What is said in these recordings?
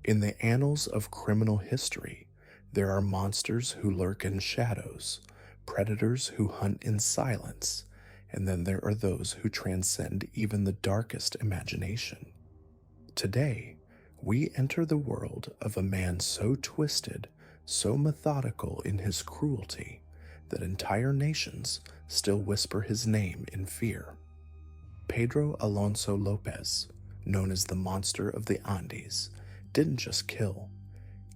In the annals of criminal history, there are monsters who lurk in shadows, predators who hunt in silence, and then there are those who transcend even the darkest imagination. Today, we enter the world of a man so twisted, so methodical in his cruelty, that entire nations still whisper his name in fear. Pedro Alonso Lopez, known as the Monster of the Andes, didn't just kill.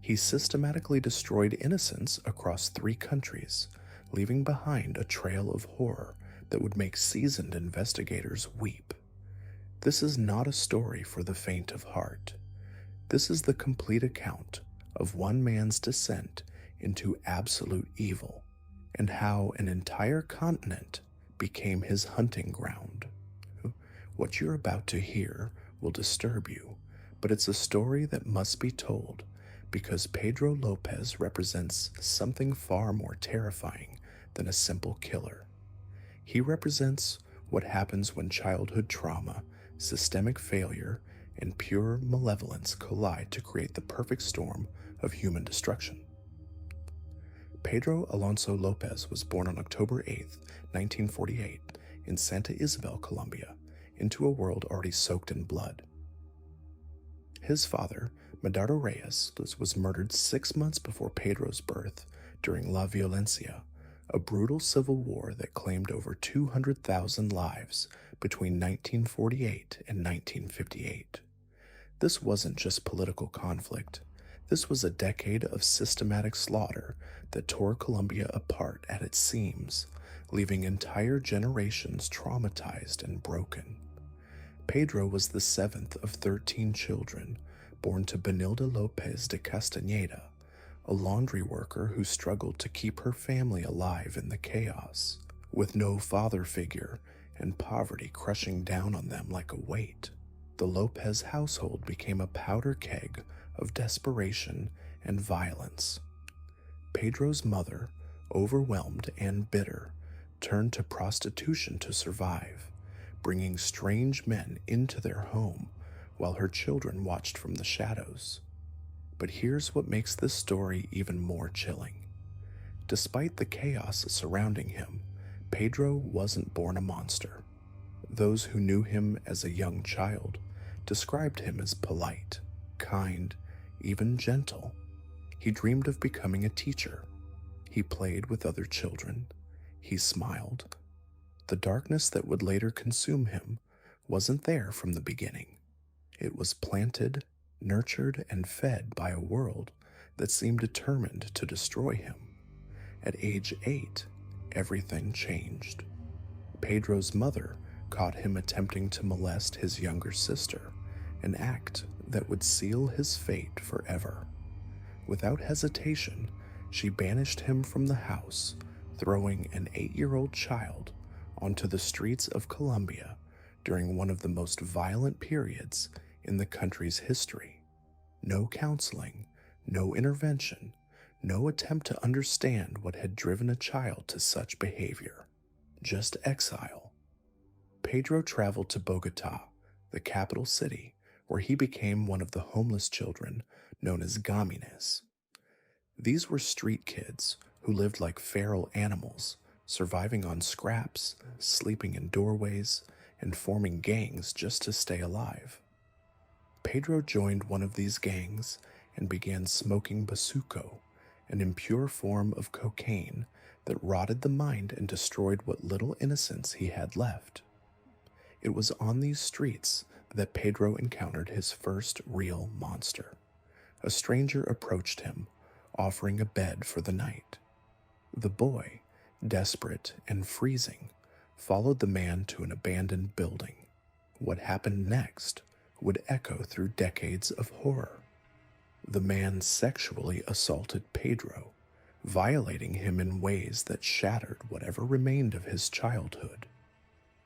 He systematically destroyed innocents across 3 countries, leaving behind a trail of horror that would make seasoned investigators weep. This is not a story for the faint of heart. This is the complete account of one man's descent into absolute evil, and how an entire continent became his hunting ground. What you're about to hear will disturb you, but it's a story that must be told because Pedro Lopez represents something far more terrifying than a simple killer. He represents what happens when childhood trauma, systemic failure, and pure malevolence collide to create the perfect storm of human destruction. Pedro Alonso Lopez was born on October 8, 1948, in Santa Isabel, Colombia, into a world already soaked in blood. His father, Medardo Reyes, was murdered 6 months before Pedro's birth during La Violencia, a brutal civil war that claimed over 200,000 lives between 1948 and 1958. This wasn't just political conflict. This was a decade of systematic slaughter that tore Colombia apart at its seams, leaving entire generations traumatized and broken. Pedro was the 7th of 13 children, born to Benilda López de Castañeda, a laundry worker who struggled to keep her family alive in the chaos, with no father figure and poverty crushing down on them like a weight. The Lopez household became a powder keg of desperation and violence. Pedro's mother, overwhelmed and bitter, turned to prostitution to survive, bringing strange men into their home while her children watched from the shadows. But here's what makes this story even more chilling. Despite the chaos surrounding him, Pedro wasn't born a monster. Those who knew him as a young child described him as polite, kind, even gentle. He dreamed of becoming a teacher. He played with other children. He smiled. The darkness that would later consume him wasn't there from the beginning. It was planted, nurtured, and fed by a world that seemed determined to destroy him. At age 8, everything changed. Pedro's mother caught him attempting to molest his younger sister, an act that would seal his fate forever. Without hesitation, she banished him from the house, throwing an 8-year-old child onto the streets of Colombia during one of the most violent periods in the country's history. No counseling, no intervention, no attempt to understand what had driven a child to such behavior. Just exile. Pedro traveled to Bogota, the capital city, where he became one of the homeless children known as gamines. These were street kids who lived like feral animals, surviving on scraps, sleeping in doorways, and forming gangs just to stay alive. Pedro joined one of these gangs and began smoking bazuco, an impure form of cocaine that rotted the mind and destroyed what little innocence he had left. It was on these streets that Pedro encountered his first real monster. A stranger approached him, offering a bed for the night. The boy, desperate and freezing, followed the man to an abandoned building. What happened next would echo through decades of horror. The man sexually assaulted Pedro, violating him in ways that shattered whatever remained of his childhood.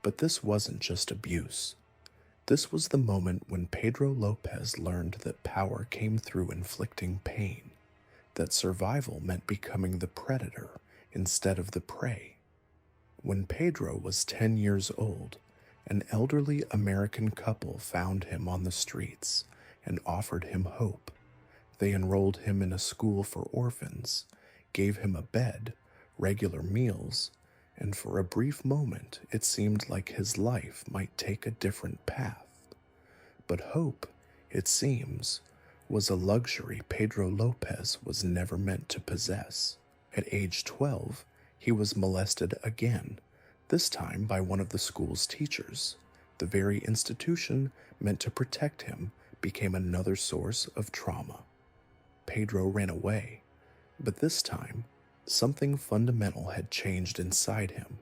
But this wasn't just abuse. This was the moment when Pedro Lopez learned that power came through inflicting pain, that survival meant becoming the predator instead of the prey. When Pedro was 10 years old, an elderly American couple found him on the streets and offered him hope, They enrolled him in a school for orphans, gave him a bed, regular meals, and for a brief moment it seemed like his life might take a different path. But hope, it seems, was a luxury Pedro López was never meant to possess. At age 12, he was molested again, this time by one of the school's teachers. The very institution meant to protect him became another source of trauma. Pedro ran away, but this time, something fundamental had changed inside him.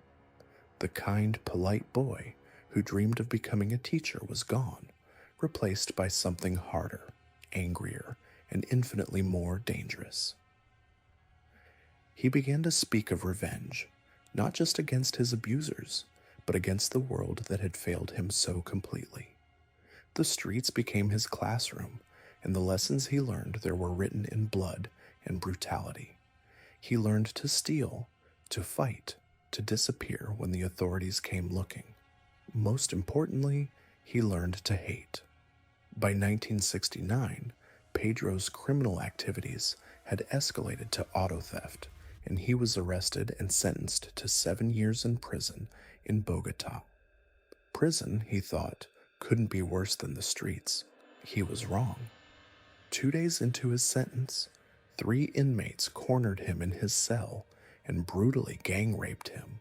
The kind, polite boy who dreamed of becoming a teacher was gone, replaced by something harder, angrier, and infinitely more dangerous. He began to speak of revenge, not just against his abusers, but against the world that had failed him so completely. The streets became his classroom, and the lessons he learned there were written in blood and brutality. He learned to steal, to fight, to disappear when the authorities came looking. Most importantly, he learned to hate. By 1969, Pedro's criminal activities had escalated to auto theft, and he was arrested and sentenced to 7 years in prison in Bogota. Prison, he thought, couldn't be worse than the streets. He was wrong. 2 days into his sentence, 3 inmates cornered him in his cell and brutally gang raped him.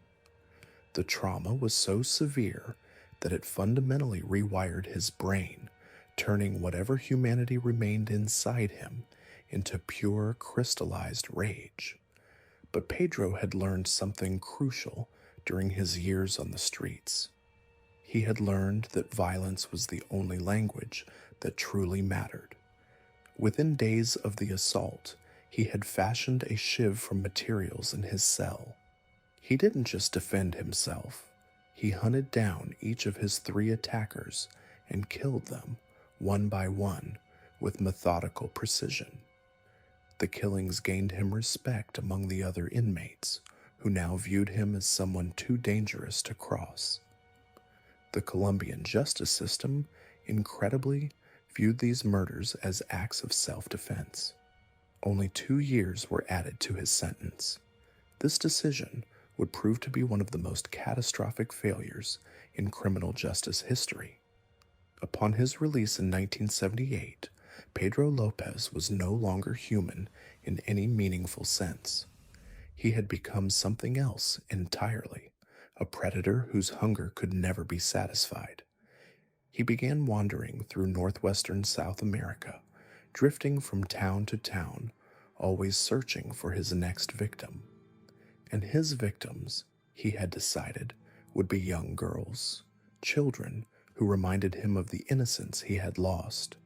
The trauma was so severe that it fundamentally rewired his brain, turning whatever humanity remained inside him into pure crystallized rage. But Pedro had learned something crucial during his years on the streets. He had learned that violence was the only language that truly mattered. Within days of the assault, he had fashioned a shiv from materials in his cell. He didn't just defend himself. He hunted down each of his 3 attackers and killed them, one by one, with methodical precision. The killings gained him respect among the other inmates, who now viewed him as someone too dangerous to cross. The Colombian justice system, incredibly, viewed these murders as acts of self-defense. Only 2 years were added to his sentence. This decision would prove to be one of the most catastrophic failures in criminal justice history. Upon his release in 1978, Pedro López was no longer human in any meaningful sense. He had become something else entirely, a predator whose hunger could never be satisfied. He began wandering through northwestern South America, drifting from town to town, always searching for his next victim. And his victims, he had decided, would be young girls, children who reminded him of the innocence he had lost,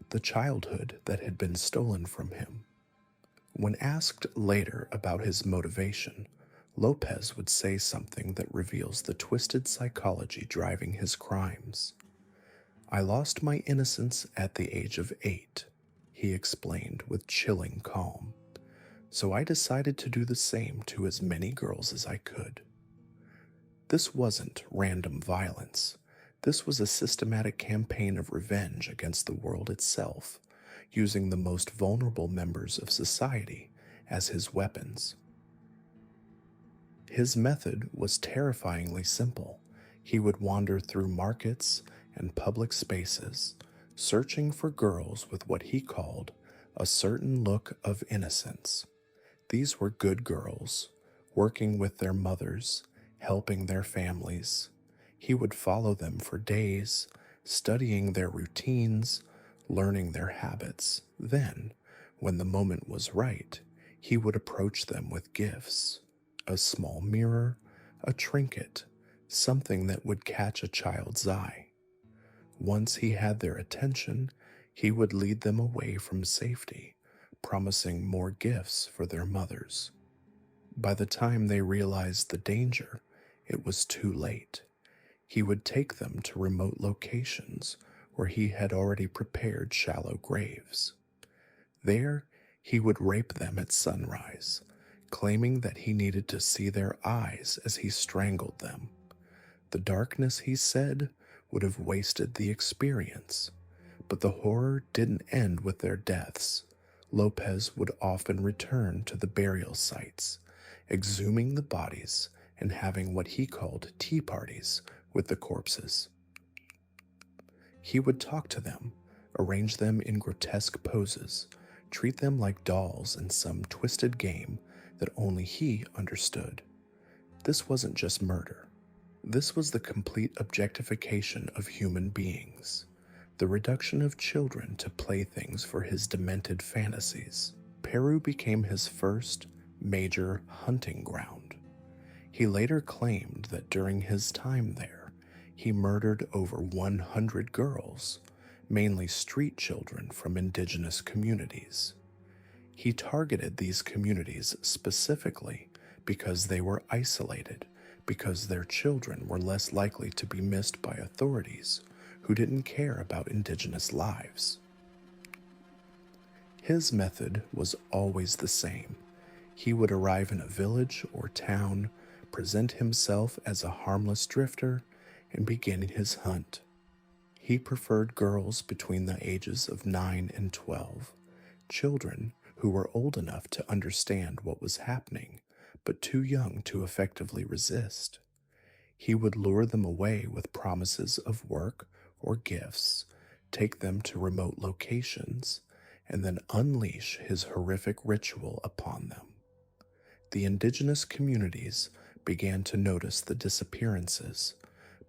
the childhood that had been stolen from him. When asked later about his motivation, López would say something that reveals the twisted psychology driving his crimes. "I lost my innocence at the age of 8, he explained with chilling calm. So I decided to do the same to as many girls as I could. This wasn't random violence. This was a systematic campaign of revenge against the world itself, using the most vulnerable members of society as his weapons. His method was terrifyingly simple. He would wander through markets and public spaces, searching for girls with what he called a certain look of innocence. These were good girls, working with their mothers, helping their families. He would follow them for days, studying their routines, learning their habits. Then, when the moment was right, he would approach them with gifts, a small mirror, a trinket, something that would catch a child's eye. Once he had their attention, he would lead them away from safety, promising more gifts for their mothers. By the time they realized the danger, it was too late. He would take them to remote locations where he had already prepared shallow graves. There, he would rape them at sunrise, claiming that he needed to see their eyes as he strangled them. The darkness, he said, would have wasted the experience, but the horror didn't end with their deaths. Lopez would often return to the burial sites, exhuming the bodies and having what he called tea parties with the corpses. He would talk to them, arrange them in grotesque poses, treat them like dolls in some twisted game that only he understood. This wasn't just murder. This was the complete objectification of human beings, the reduction of children to playthings for his demented fantasies. Peru became his first major hunting ground. He later claimed that during his time there, he murdered over 100 girls, mainly street children from indigenous communities. He targeted these communities specifically because they were isolated, because their children were less likely to be missed by authorities who didn't care about indigenous lives. His method was always the same. He would arrive in a village or town, present himself as a harmless drifter, and begin his hunt. He preferred girls between the ages of 9 and 12, children who were old enough to understand what was happening, but too young to effectively resist. He would lure them away with promises of work or gifts, take them to remote locations, and then unleash his horrific ritual upon them. The indigenous communities began to notice the disappearances,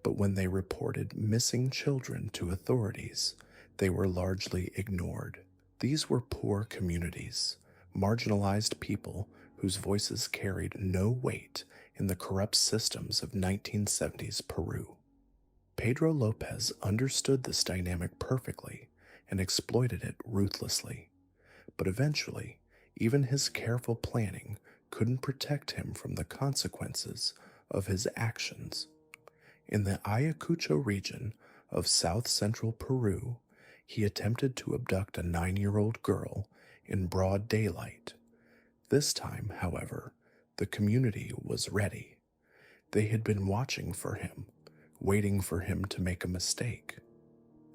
but when they reported missing children to authorities, they were largely ignored. These were poor communities, marginalized people whose voices carried no weight in the corrupt systems of 1970s Peru. Pedro López understood this dynamic perfectly and exploited it ruthlessly, but eventually, even his careful planning couldn't protect him from the consequences of his actions. In the Ayacucho region of south-central Peru, he attempted to abduct a 9-year-old girl in broad daylight. This time, however, the community was ready. They had been watching for him, waiting for him to make a mistake.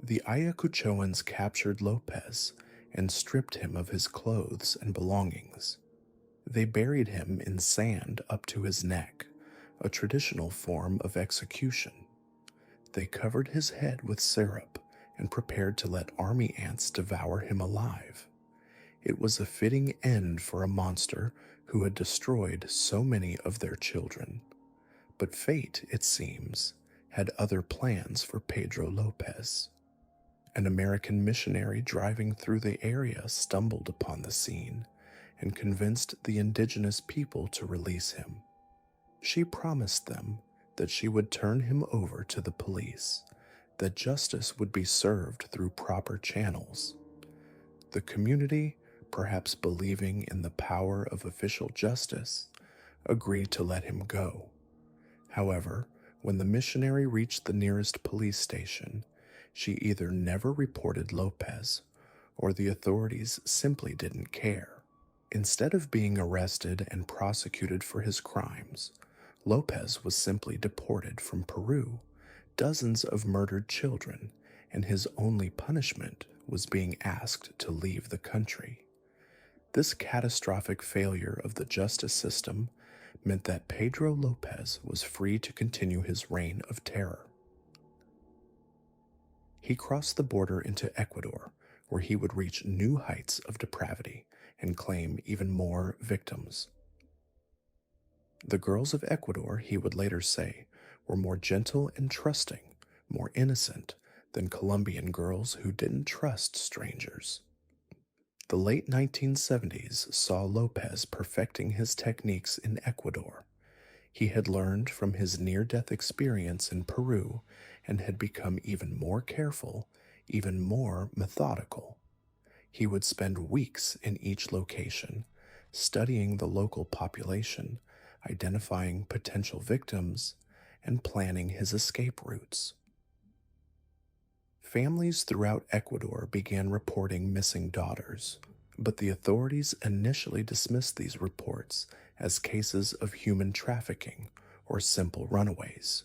The Ayacuchoans captured López and stripped him of his clothes and belongings. They buried him in sand up to his neck, a traditional form of execution. They covered his head with syrup and prepared to let army ants devour him alive. It was a fitting end for a monster who had destroyed so many of their children. But fate, it seems, had other plans for Pedro López. An American missionary driving through the area stumbled upon the scene and convinced the indigenous people to release him. She promised them that she would turn him over to the police, that justice would be served through proper channels. The community, perhaps believing in the power of official justice, agreed to let him go. However, when the missionary reached the nearest police station, she either never reported López, or the authorities simply didn't care. Instead of being arrested and prosecuted for his crimes, López was simply deported from Peru, dozens of murdered children, and his only punishment was being asked to leave the country. This catastrophic failure of the justice system meant that Pedro López was free to continue his reign of terror. He crossed the border into Ecuador, where he would reach new heights of depravity and claim even more victims. The girls of Ecuador, he would later say, were more gentle and trusting, more innocent than Colombian girls who didn't trust strangers. The late 1970s saw López perfecting his techniques in Ecuador. He had learned from his near-death experience in Peru and had become even more careful, even more methodical. He would spend weeks in each location, studying the local population, identifying potential victims, and planning his escape routes. Families throughout Ecuador began reporting missing daughters, but the authorities initially dismissed these reports as cases of human trafficking or simple runaways.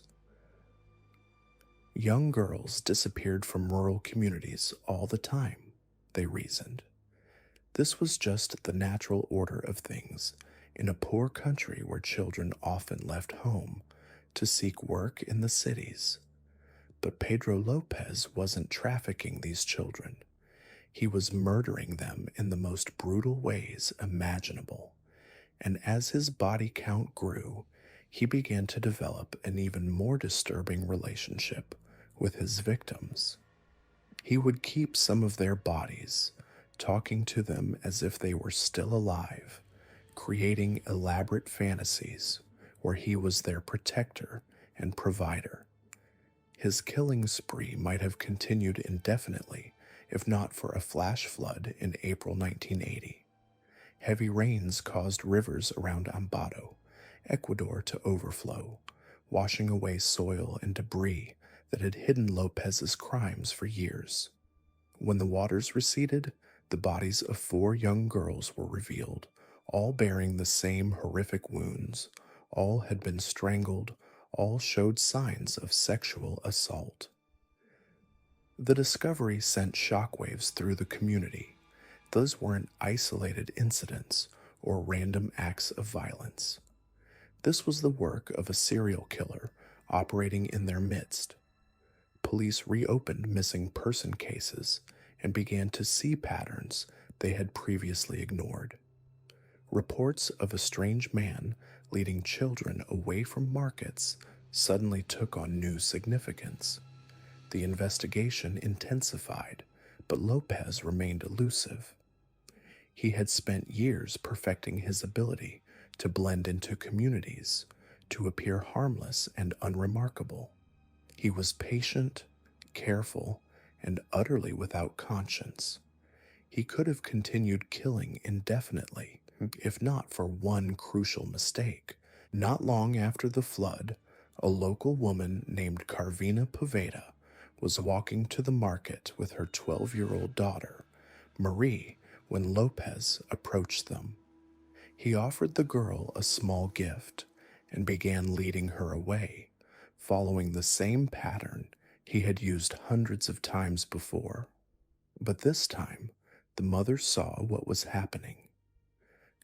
Young girls disappeared from rural communities all the time, they reasoned. This was just the natural order of things in a poor country where children often left home to seek work in the cities. But Pedro López wasn't trafficking these children. He was murdering them in the most brutal ways imaginable. And as his body count grew, he began to develop an even more disturbing relationship with his victims. He would keep some of their bodies, talking to them as if they were still alive, creating elaborate fantasies where he was their protector and provider. His killing spree might have continued indefinitely if not for a flash flood in April 1980. Heavy rains caused rivers around Ambato, Ecuador, to overflow, washing away soil and debris that had hidden Lopez's crimes for years. When the waters receded, the bodies of 4 young girls were revealed, all bearing the same horrific wounds. All had been strangled, all showed signs of sexual assault. The discovery sent shockwaves through the community. Those weren't isolated incidents or random acts of violence. This was the work of a serial killer operating in their midst. Police reopened missing person cases and began to see patterns they had previously ignored. Reports of a strange man leading children away from markets suddenly took on new significance. The investigation intensified, but López remained elusive. He had spent years perfecting his ability to blend into communities, to appear harmless and unremarkable. He was patient, careful, and utterly without conscience. He could have continued killing indefinitely, if not for one crucial mistake. Not long after the flood, a local woman named Carvina Poveda was walking to the market with her 12-year-old daughter, Marie, when López approached them. He offered the girl a small gift and began leading her away, following the same pattern he had used hundreds of times before. But this time, the mother saw what was happening.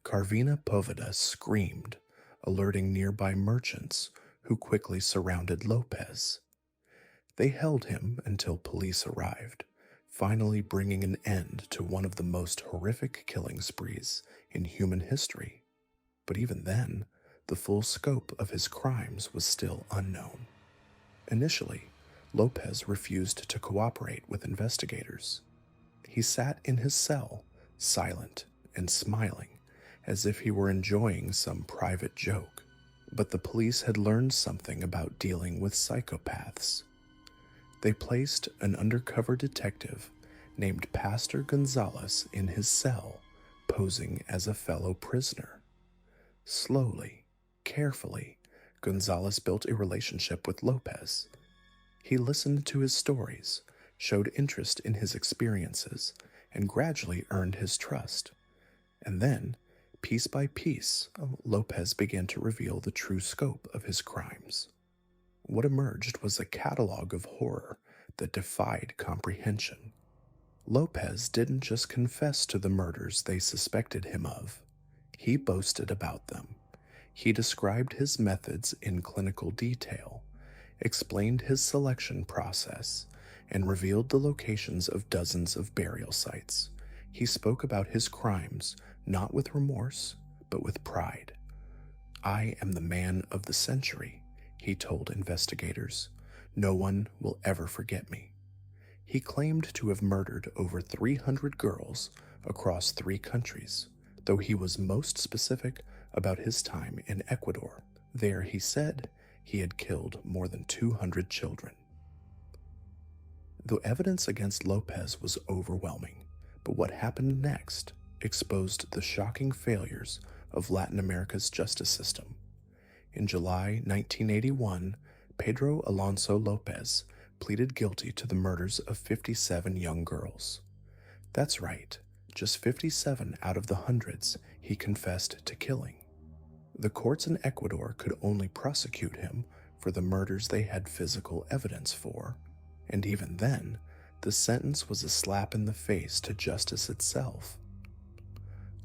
Carvina Poveda screamed, alerting nearby merchants who quickly surrounded López. They held him until police arrived, finally bringing an end to one of the most horrific killing sprees in human history. But even then, the full scope of his crimes was still unknown. Initially, López refused to cooperate with investigators. He sat in his cell, silent and smiling, as if he were enjoying some private joke. But the police had learned something about dealing with psychopaths. They placed an undercover detective named Pastor Gonzalez in his cell, posing as a fellow prisoner. Slowly, carefully, Gonzalez built a relationship with López. He listened to his stories, showed interest in his experiences, and gradually earned his trust. And then, piece by piece, López began to reveal the true scope of his crimes. What emerged was a catalog of horror that defied comprehension. López didn't just confess to the murders they suspected him of. He boasted about them. He described his methods in clinical detail, explained his selection process, and revealed the locations of dozens of burial sites. He spoke about his crimes not with remorse, but with pride. "I am the man of the century," he told investigators. "No one will ever forget me." He claimed to have murdered over 300 girls across 3 countries, though he was most specific about his time in Ecuador. There, he said, he had killed more than 200 children. The evidence against López was overwhelming, but what happened next exposed the shocking failures of Latin America's justice system. In July 1981, Pedro Alonso López pleaded guilty to the murders of 57 young girls. That's right, just 57 out of the hundreds he confessed to killing. The courts in Ecuador could only prosecute him for the murders they had physical evidence for, and even then, the sentence was a slap in the face to justice itself.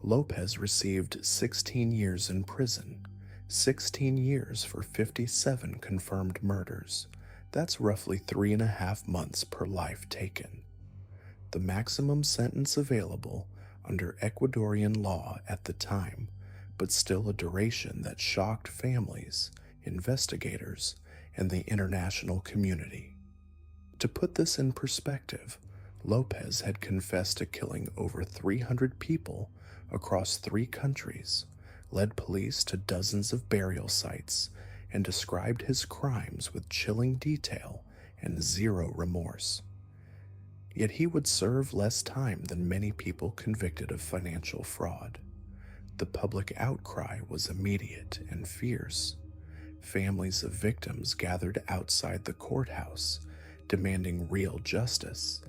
López received 16 years in prison, 16 years for 57 confirmed murders. That's roughly 3.5 months per life taken. The maximum sentence available under Ecuadorian law at the time, but still a duration that shocked families, investigators, and the international community. To put this in perspective, López had confessed to killing over 300 people across 3 countries, led police to dozens of burial sites, and described his crimes with chilling detail and zero remorse. Yet he would serve less time than many people convicted of financial fraud. The public outcry was immediate and fierce. Families of victims gathered outside the courthouse, demanding real justice.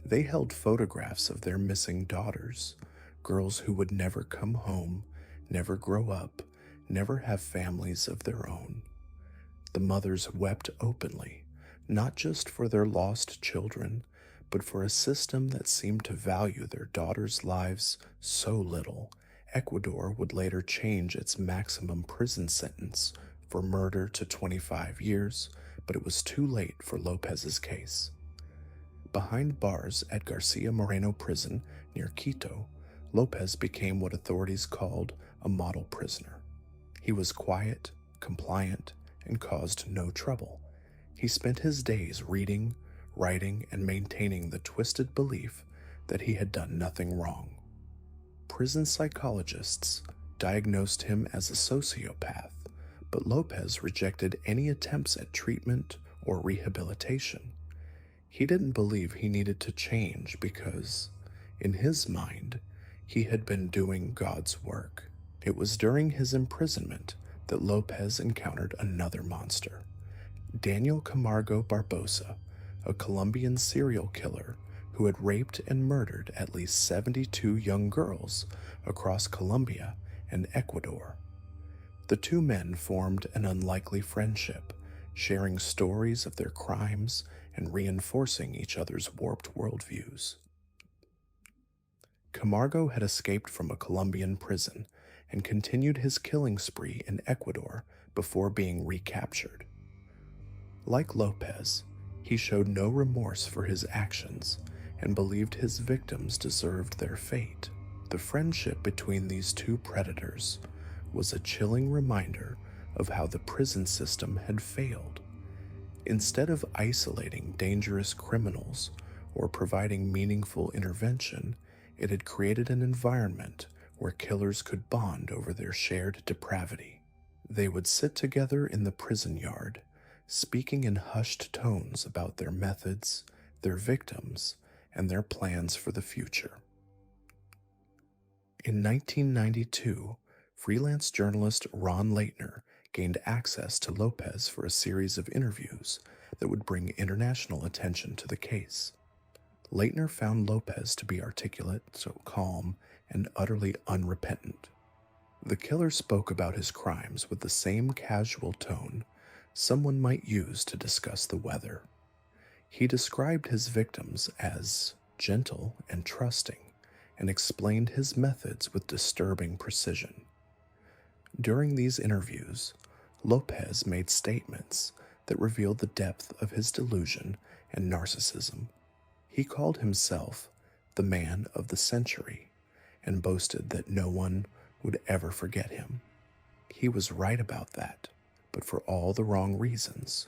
They held photographs of their missing daughters, girls who would never come home, never grow up, never have families of their own. The mothers wept openly, not just for their lost children, but for a system that seemed to value their daughters' lives so little. Ecuador would later change its maximum prison sentence for murder to 25 years, but it was too late for López's case. Behind bars at Garcia Moreno prison near Quito, López became what authorities called a model prisoner. He was quiet, compliant, and caused no trouble. He spent his days reading, writing, and maintaining the twisted belief that he had done nothing wrong. Prison psychologists diagnosed him as a sociopath, but López rejected any attempts at treatment or rehabilitation. He didn't believe he needed to change because, in his mind, he had been doing God's work. It was during his imprisonment that López encountered another monster, Daniel Camargo Barbosa, a Colombian serial killer who had raped and murdered at least 72 young girls across Colombia and Ecuador. The two men formed an unlikely friendship, sharing stories of their crimes and reinforcing each other's warped worldviews. Camargo had escaped from a Colombian prison and continued his killing spree in Ecuador before being recaptured. Like López, he showed no remorse for his actions and believed his victims deserved their fate. The friendship between these two predators was a chilling reminder of how the prison system had failed. Instead of isolating dangerous criminals or providing meaningful intervention, it had created an environment where killers could bond over their shared depravity. They would sit together in the prison yard, speaking in hushed tones about their methods, their victims, and their plans for the future. In 1992, freelance journalist Ron Leitner gained access to López for a series of interviews that would bring international attention to the case. Leitner found López to be articulate, so calm, and utterly unrepentant. The killer spoke about his crimes with the same casual tone someone might use to discuss the weather. He described his victims as gentle and trusting, and explained his methods with disturbing precision. During these interviews, López made statements that revealed the depth of his delusion and narcissism. He called himself the man of the century and boasted that no one would ever forget him. He was right about that, but for all the wrong reasons.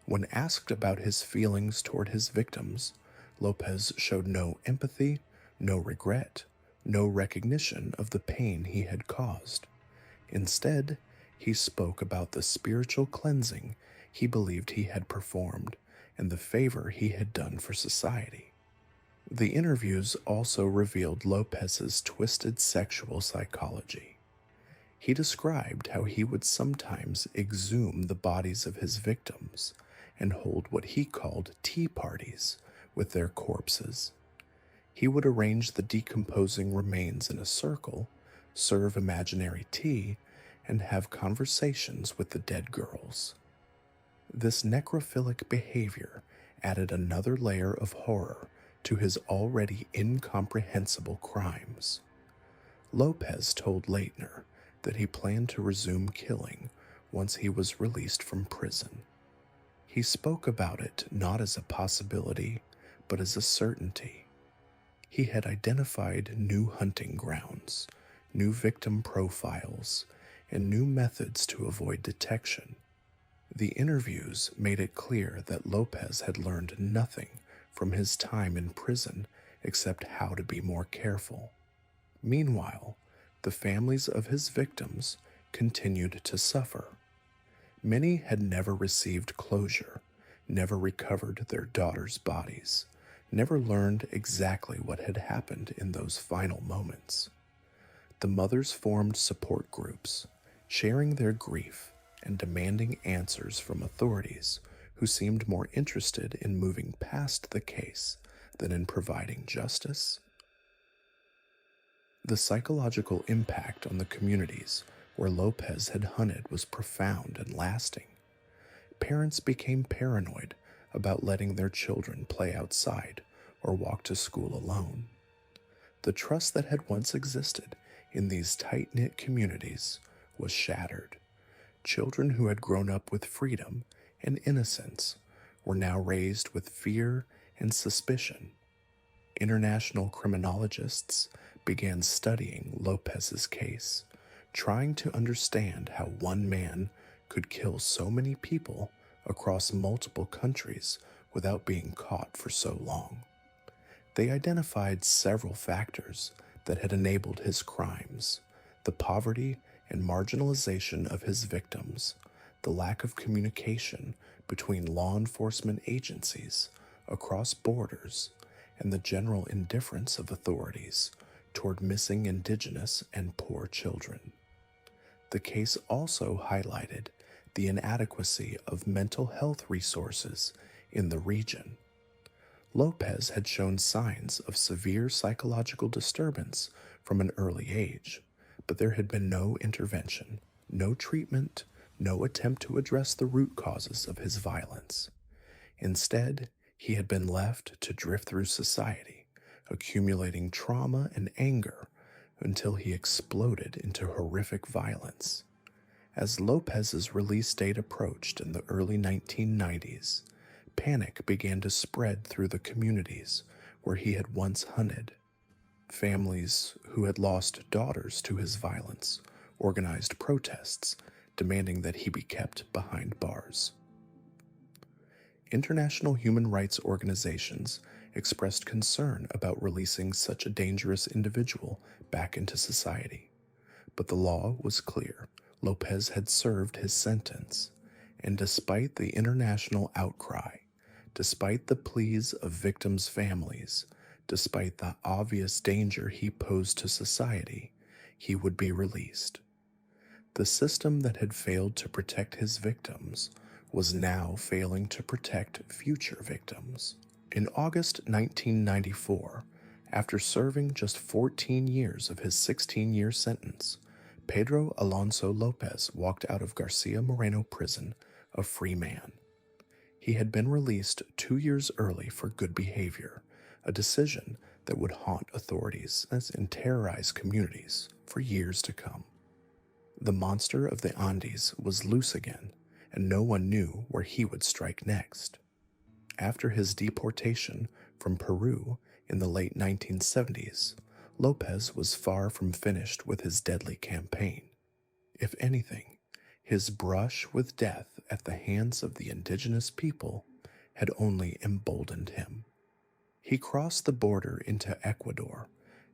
When asked about his feelings toward his victims, López showed no empathy, no regret, no recognition of the pain he had caused. Instead, he spoke about the spiritual cleansing he believed he had performed and the favor he had done for society. The interviews also revealed López's twisted sexual psychology. He described how he would sometimes exhume the bodies of his victims and hold what he called tea parties with their corpses. He would arrange the decomposing remains in a circle, serve imaginary tea, and have conversations with the dead girls. This necrophilic behavior added another layer of horror to his already incomprehensible crimes. López told Leitner that he planned to resume killing once he was released from prison. He spoke about it not as a possibility, but as a certainty. He had identified new hunting grounds, new victim profiles, and new methods to avoid detection. The interviews made it clear that López had learned nothing from his time in prison except how to be more careful. Meanwhile, the families of his victims continued to suffer. Many had never received closure, never recovered their daughters' bodies, never learned exactly what had happened in those final moments. The mothers formed support groups, sharing their grief and demanding answers from authorities who seemed more interested in moving past the case than in providing justice. The psychological impact on the communities where López had hunted was profound and lasting. Parents became paranoid about letting their children play outside or walk to school alone. The trust that had once existed in these tight-knit communities was shattered. Children who had grown up with freedom and innocence were now raised with fear and suspicion. International criminologists began studying López's case, trying to understand how one man could kill so many people across multiple countries without being caught for so long. They identified several factors that had enabled his crimes: the poverty and marginalization of his victims, the lack of communication between law enforcement agencies across borders, and the general indifference of authorities toward missing indigenous and poor children. The case also highlighted the inadequacy of mental health resources in the region. López had shown signs of severe psychological disturbance from an early age, but there had been no intervention, no treatment, no attempt to address the root causes of his violence. Instead, he had been left to drift through society, accumulating trauma and anger until he exploded into horrific violence. As López's release date approached in the early 1990s, panic began to spread through the communities where he had once hunted. Families who had lost daughters to his violence organized protests demanding that he be kept behind bars. International human rights organizations expressed concern about releasing such a dangerous individual back into society. But the law was clear. López had served his sentence, and despite the international outcry, despite the pleas of victims' families, despite the obvious danger he posed to society, he would be released. The system that had failed to protect his victims was now failing to protect future victims. In August 1994, after serving just 14 years of his 16-year sentence, Pedro Alonso López walked out of Garcia Moreno prison a free man. He had been released 2 years early for good behavior, a decision that would haunt authorities and terrorize communities for years to come. The monster of the Andes was loose again, and no one knew where he would strike next. After his deportation from Peru in the late 1970s, López was far from finished with his deadly campaign. If anything, his brush with death at the hands of the indigenous people had only emboldened him. He crossed the border into Ecuador,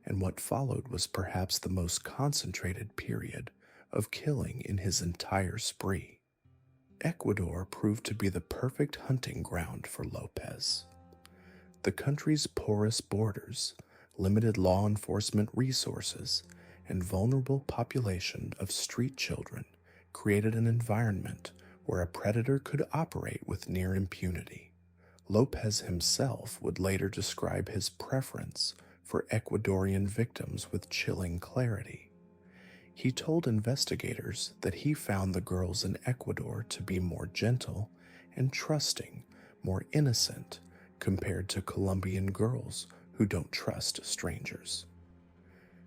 and what followed was perhaps the most concentrated period of killing in his entire spree. Ecuador proved to be the perfect hunting ground for López. The country's porous borders, limited law enforcement resources, and vulnerable population of street children created an environment where a predator could operate with near impunity. López himself would later describe his preference for Ecuadorian victims with chilling clarity. He told investigators that he found the girls in Ecuador to be more gentle and trusting, more innocent, compared to Colombian girls who don't trust strangers.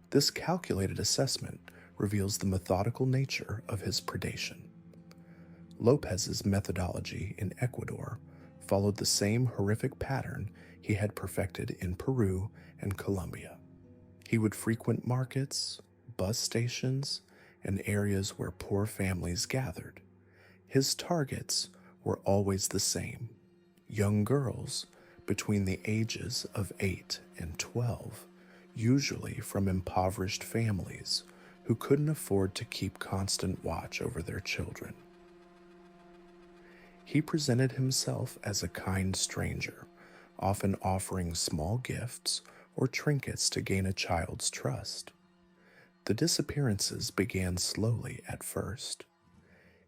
This calculated assessment reveals the methodical nature of his predation. Lopez's methodology in Ecuador followed the same horrific pattern he had perfected in Peru and Colombia. He would frequent markets, bus stations, and areas where poor families gathered. His targets were always the same: young girls between the ages of 8 and 12, usually from impoverished families who couldn't afford to keep constant watch over their children. He presented himself as a kind stranger, often offering small gifts or trinkets to gain a child's trust. The disappearances began slowly at first.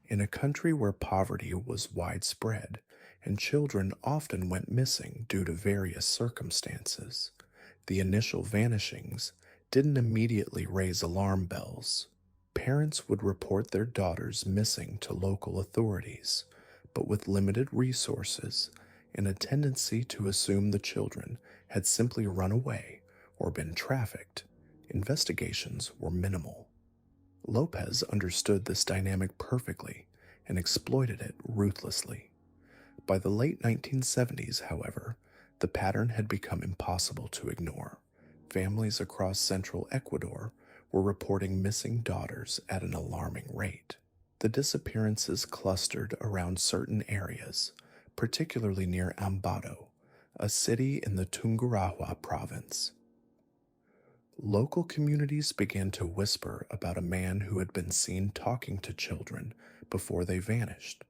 In a country where poverty was widespread and children often went missing due to various circumstances, the initial vanishings didn't immediately raise alarm bells. Parents would report their daughters missing to local authorities, but with limited resources and a tendency to assume the children had simply run away or been trafficked, investigations were minimal. Lopez understood this dynamic perfectly and exploited it ruthlessly. By the late 1970s, however, the pattern had become impossible to ignore. Families across central Ecuador were reporting missing daughters at an alarming rate. The disappearances clustered around certain areas, particularly near Ambato, a city in the Tungurahua province. Local communities began to whisper about a man who had been seen talking to children before they vanished.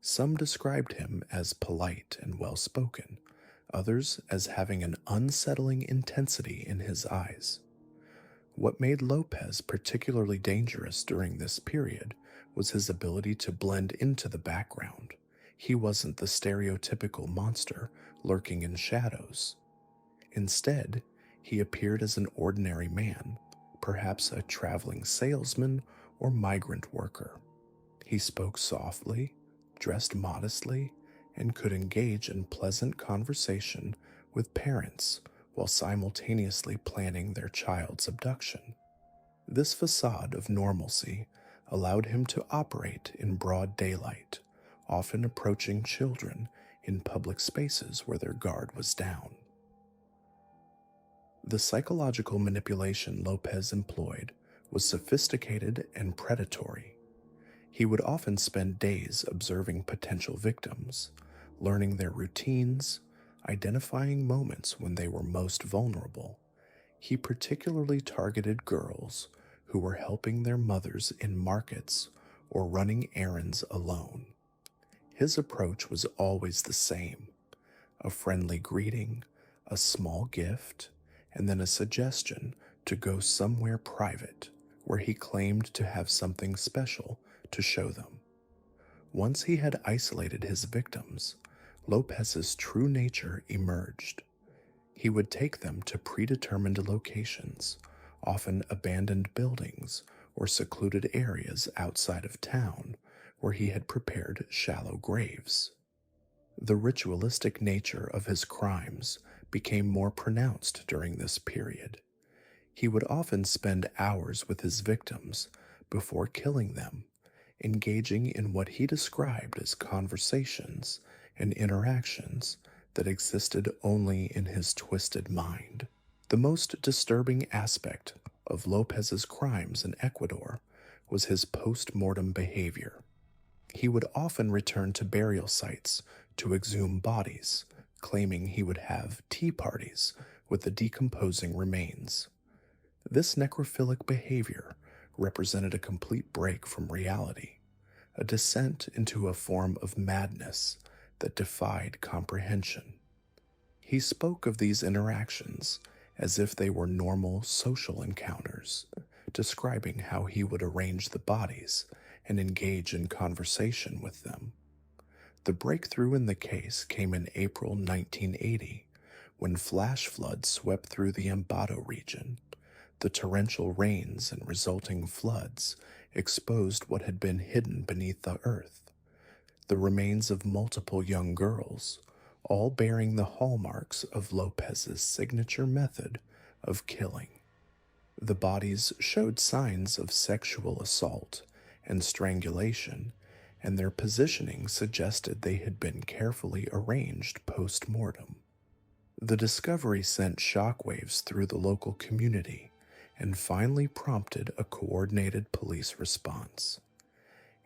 Some described him as polite and well-spoken, others as having an unsettling intensity in his eyes. What made Lopez particularly dangerous during this period was his ability to blend into the background. He wasn't the stereotypical monster lurking in shadows. Instead, he appeared as an ordinary man, perhaps a traveling salesman or migrant worker. He spoke softly, dressed modestly, and could engage in pleasant conversation with parents while simultaneously planning their child's abduction. This facade of normalcy allowed him to operate in broad daylight, often approaching children in public spaces where their guard was down. The psychological manipulation Lopez employed was sophisticated and predatory. He would often spend days observing potential victims, learning their routines, identifying moments when they were most vulnerable. He particularly targeted girls who were helping their mothers in markets or running errands alone. His approach was always the same: a friendly greeting, a small gift, and then a suggestion to go somewhere private where he claimed to have something special to show them. Once he had isolated his victims, Lopez's true nature emerged. He would take them to predetermined locations, often abandoned buildings or secluded areas outside of town, where he had prepared shallow graves. The ritualistic nature of his crimes became more pronounced during this period. He would often spend hours with his victims before killing them, engaging in what he described as conversations and interactions that existed only in his twisted mind. The most disturbing aspect of Lopez's crimes in Ecuador was his post-mortem behavior. He would often return to burial sites to exhume bodies, claiming he would have tea parties with the decomposing remains. This necrophilic behavior represented a complete break from reality, a descent into a form of madness that defied comprehension. He spoke of these interactions as if they were normal social encounters, describing how he would arrange the bodies and engage in conversation with them. The breakthrough in the case came in April 1980, when flash floods swept through the Ambato region. The torrential rains and resulting floods exposed what had been hidden beneath the earth: the remains of multiple young girls, all bearing the hallmarks of Lopez's signature method of killing. The bodies showed signs of sexual assault and strangulation, and their positioning suggested they had been carefully arranged post-mortem. The discovery sent shockwaves through the local community and finally prompted a coordinated police response.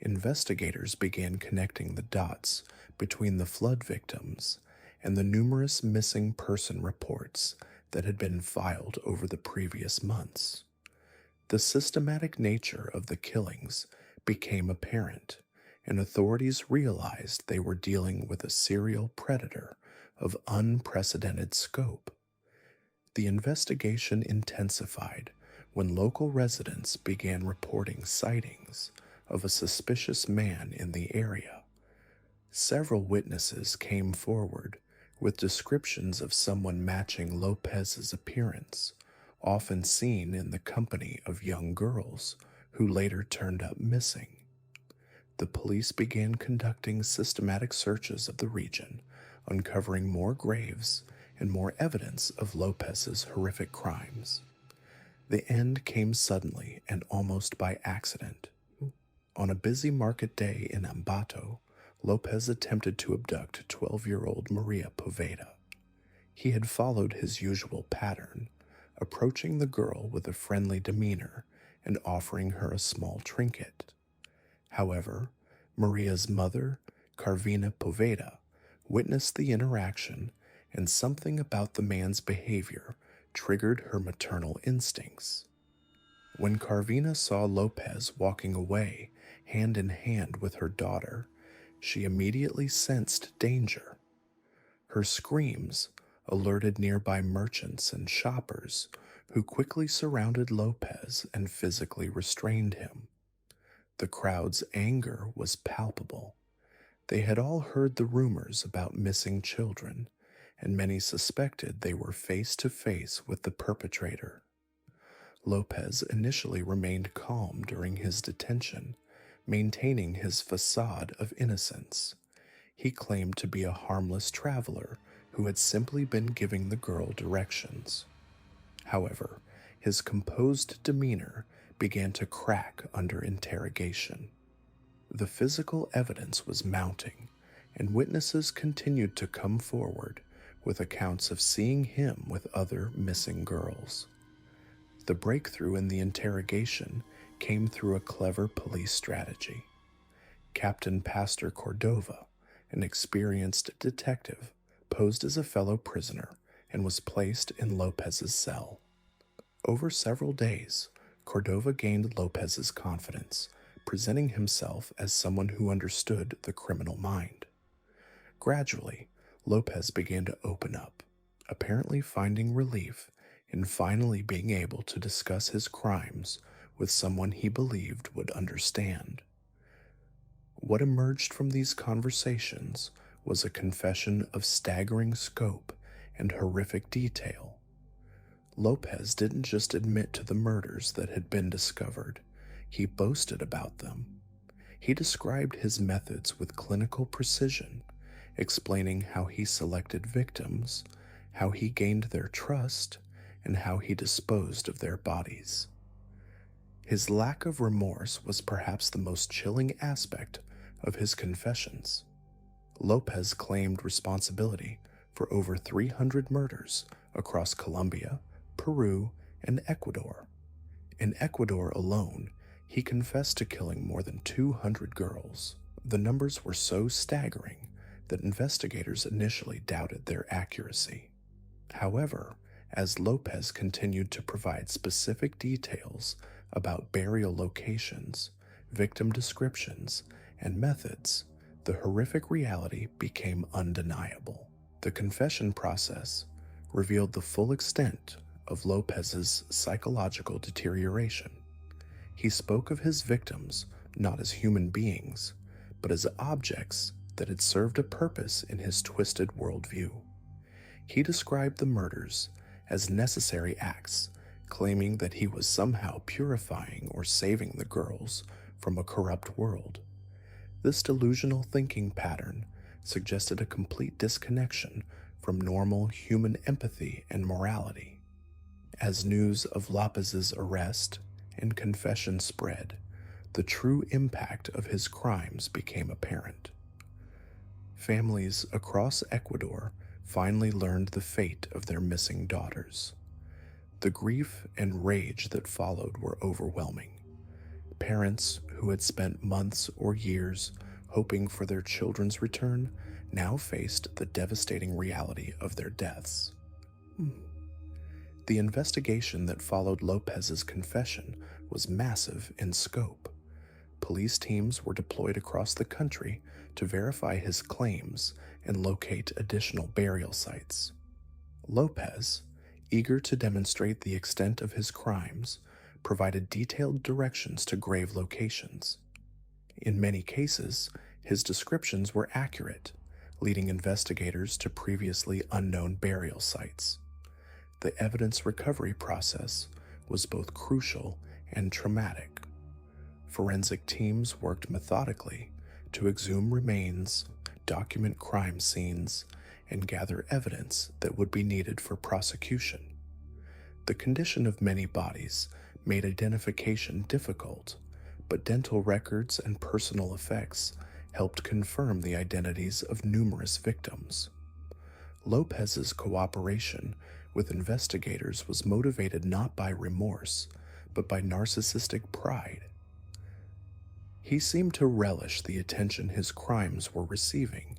Investigators began connecting the dots between the flood victims and the numerous missing person reports that had been filed over the previous months. The systematic nature of the killings became apparent, and authorities realized they were dealing with a serial predator of unprecedented scope. The investigation intensified when local residents began reporting sightings of a suspicious man in the area. Several witnesses came forward with descriptions of someone matching Lopez's appearance, often seen in the company of young girls who later turned up missing. The police began conducting systematic searches of the region, uncovering more graves and more evidence of Lopez's horrific crimes. The end came suddenly and almost by accident. On a busy market day in Ambato, Lopez attempted to abduct 12-year-old Maria Poveda. He had followed his usual pattern, approaching the girl with a friendly demeanor and offering her a small trinket. However, Maria's mother, Carvina Poveda, witnessed the interaction, and something about the man's behavior triggered her maternal instincts. When Carvina saw Lopez walking away hand in hand with her daughter, she immediately sensed danger. Her screams alerted nearby merchants and shoppers, who quickly surrounded Lopez and physically restrained him. The crowd's anger was palpable. They had all heard the rumors about missing children, and many suspected they were face to face with the perpetrator. Lopez initially remained calm during his detention, maintaining his facade of innocence. He claimed to be a harmless traveler who had simply been giving the girl directions. However, his composed demeanor began to crack under interrogation. The physical evidence was mounting, and witnesses continued to come forward with accounts of seeing him with other missing girls. The breakthrough in the interrogation came through a clever police strategy. Captain Pastor Cordova, an experienced detective, posed as a fellow prisoner and was placed in Lopez's cell. Over several days, Cordova gained Lopez's confidence, presenting himself as someone who understood the criminal mind. Gradually, Lopez began to open up, apparently finding relief in finally being able to discuss his crimes with someone he believed would understand. What emerged from these conversations was a confession of staggering scope and horrific detail. Lopez didn't just admit to the murders that had been discovered, he boasted about them. He described his methods with clinical precision, explaining how he selected victims, how he gained their trust, and how he disposed of their bodies. His lack of remorse was perhaps the most chilling aspect of his confessions. Lopez claimed responsibility for over 300 murders across Colombia, Peru, and Ecuador. In Ecuador alone, he confessed to killing more than 200 girls. The numbers were so staggering that investigators initially doubted their accuracy. However, as Lopez continued to provide specific details about burial locations, victim descriptions, and methods, the horrific reality became undeniable. The confession process revealed the full extent of Lopez's psychological deterioration. He spoke of his victims not as human beings, but as objects that had served a purpose in his twisted worldview. He described the murders as necessary acts, claiming that he was somehow purifying or saving the girls from a corrupt world. This delusional thinking pattern suggested a complete disconnection from normal human empathy and morality. As news of Lopez's arrest and confession spread, the true impact of his crimes became apparent. Families across Ecuador finally learned the fate of their missing daughters. The grief and rage that followed were overwhelming. Parents who had spent months or years hoping for their children's return now faced the devastating reality of their deaths. The investigation that followed Lopez's confession was massive in scope. Police teams were deployed across the country to verify his claims and locate additional burial sites. Lopez, eager to demonstrate the extent of his crimes, provided detailed directions to grave locations. In many cases, his descriptions were accurate, leading investigators to previously unknown burial sites. The evidence recovery process was both crucial and traumatic. Forensic teams worked methodically to exhume remains, document crime scenes, and gather evidence that would be needed for prosecution. The condition of many bodies made identification difficult, but dental records and personal effects helped confirm the identities of numerous victims. Lopez's cooperation with investigators was motivated not by remorse, but by narcissistic pride. He seemed to relish the attention his crimes were receiving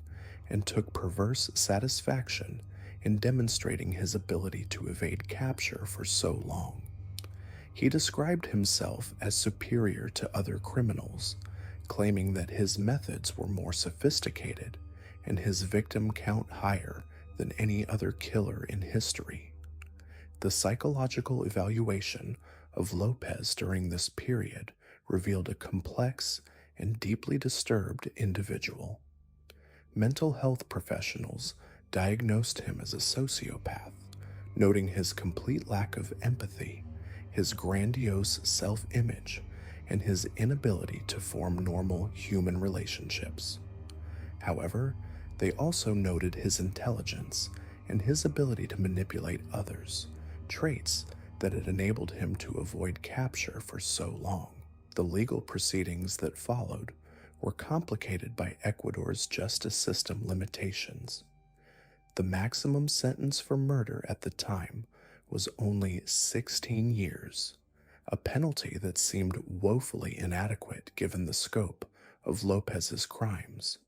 and took perverse satisfaction in demonstrating his ability to evade capture for so long. He described himself as superior to other criminals, claiming that his methods were more sophisticated and his victim count higher than any other killer in history. The psychological evaluation of Lopez during this period revealed a complex and deeply disturbed individual. Mental health professionals diagnosed him as a sociopath, noting his complete lack of empathy, his grandiose self-image, and his inability to form normal human relationships. However, they also noted his intelligence and his ability to manipulate others, traits that had enabled him to avoid capture for so long. The legal proceedings that followed were complicated by Ecuador's justice system limitations. The maximum sentence for murder at the time was only 16 years, a penalty that seemed woefully inadequate given the scope of Lopez's crimes.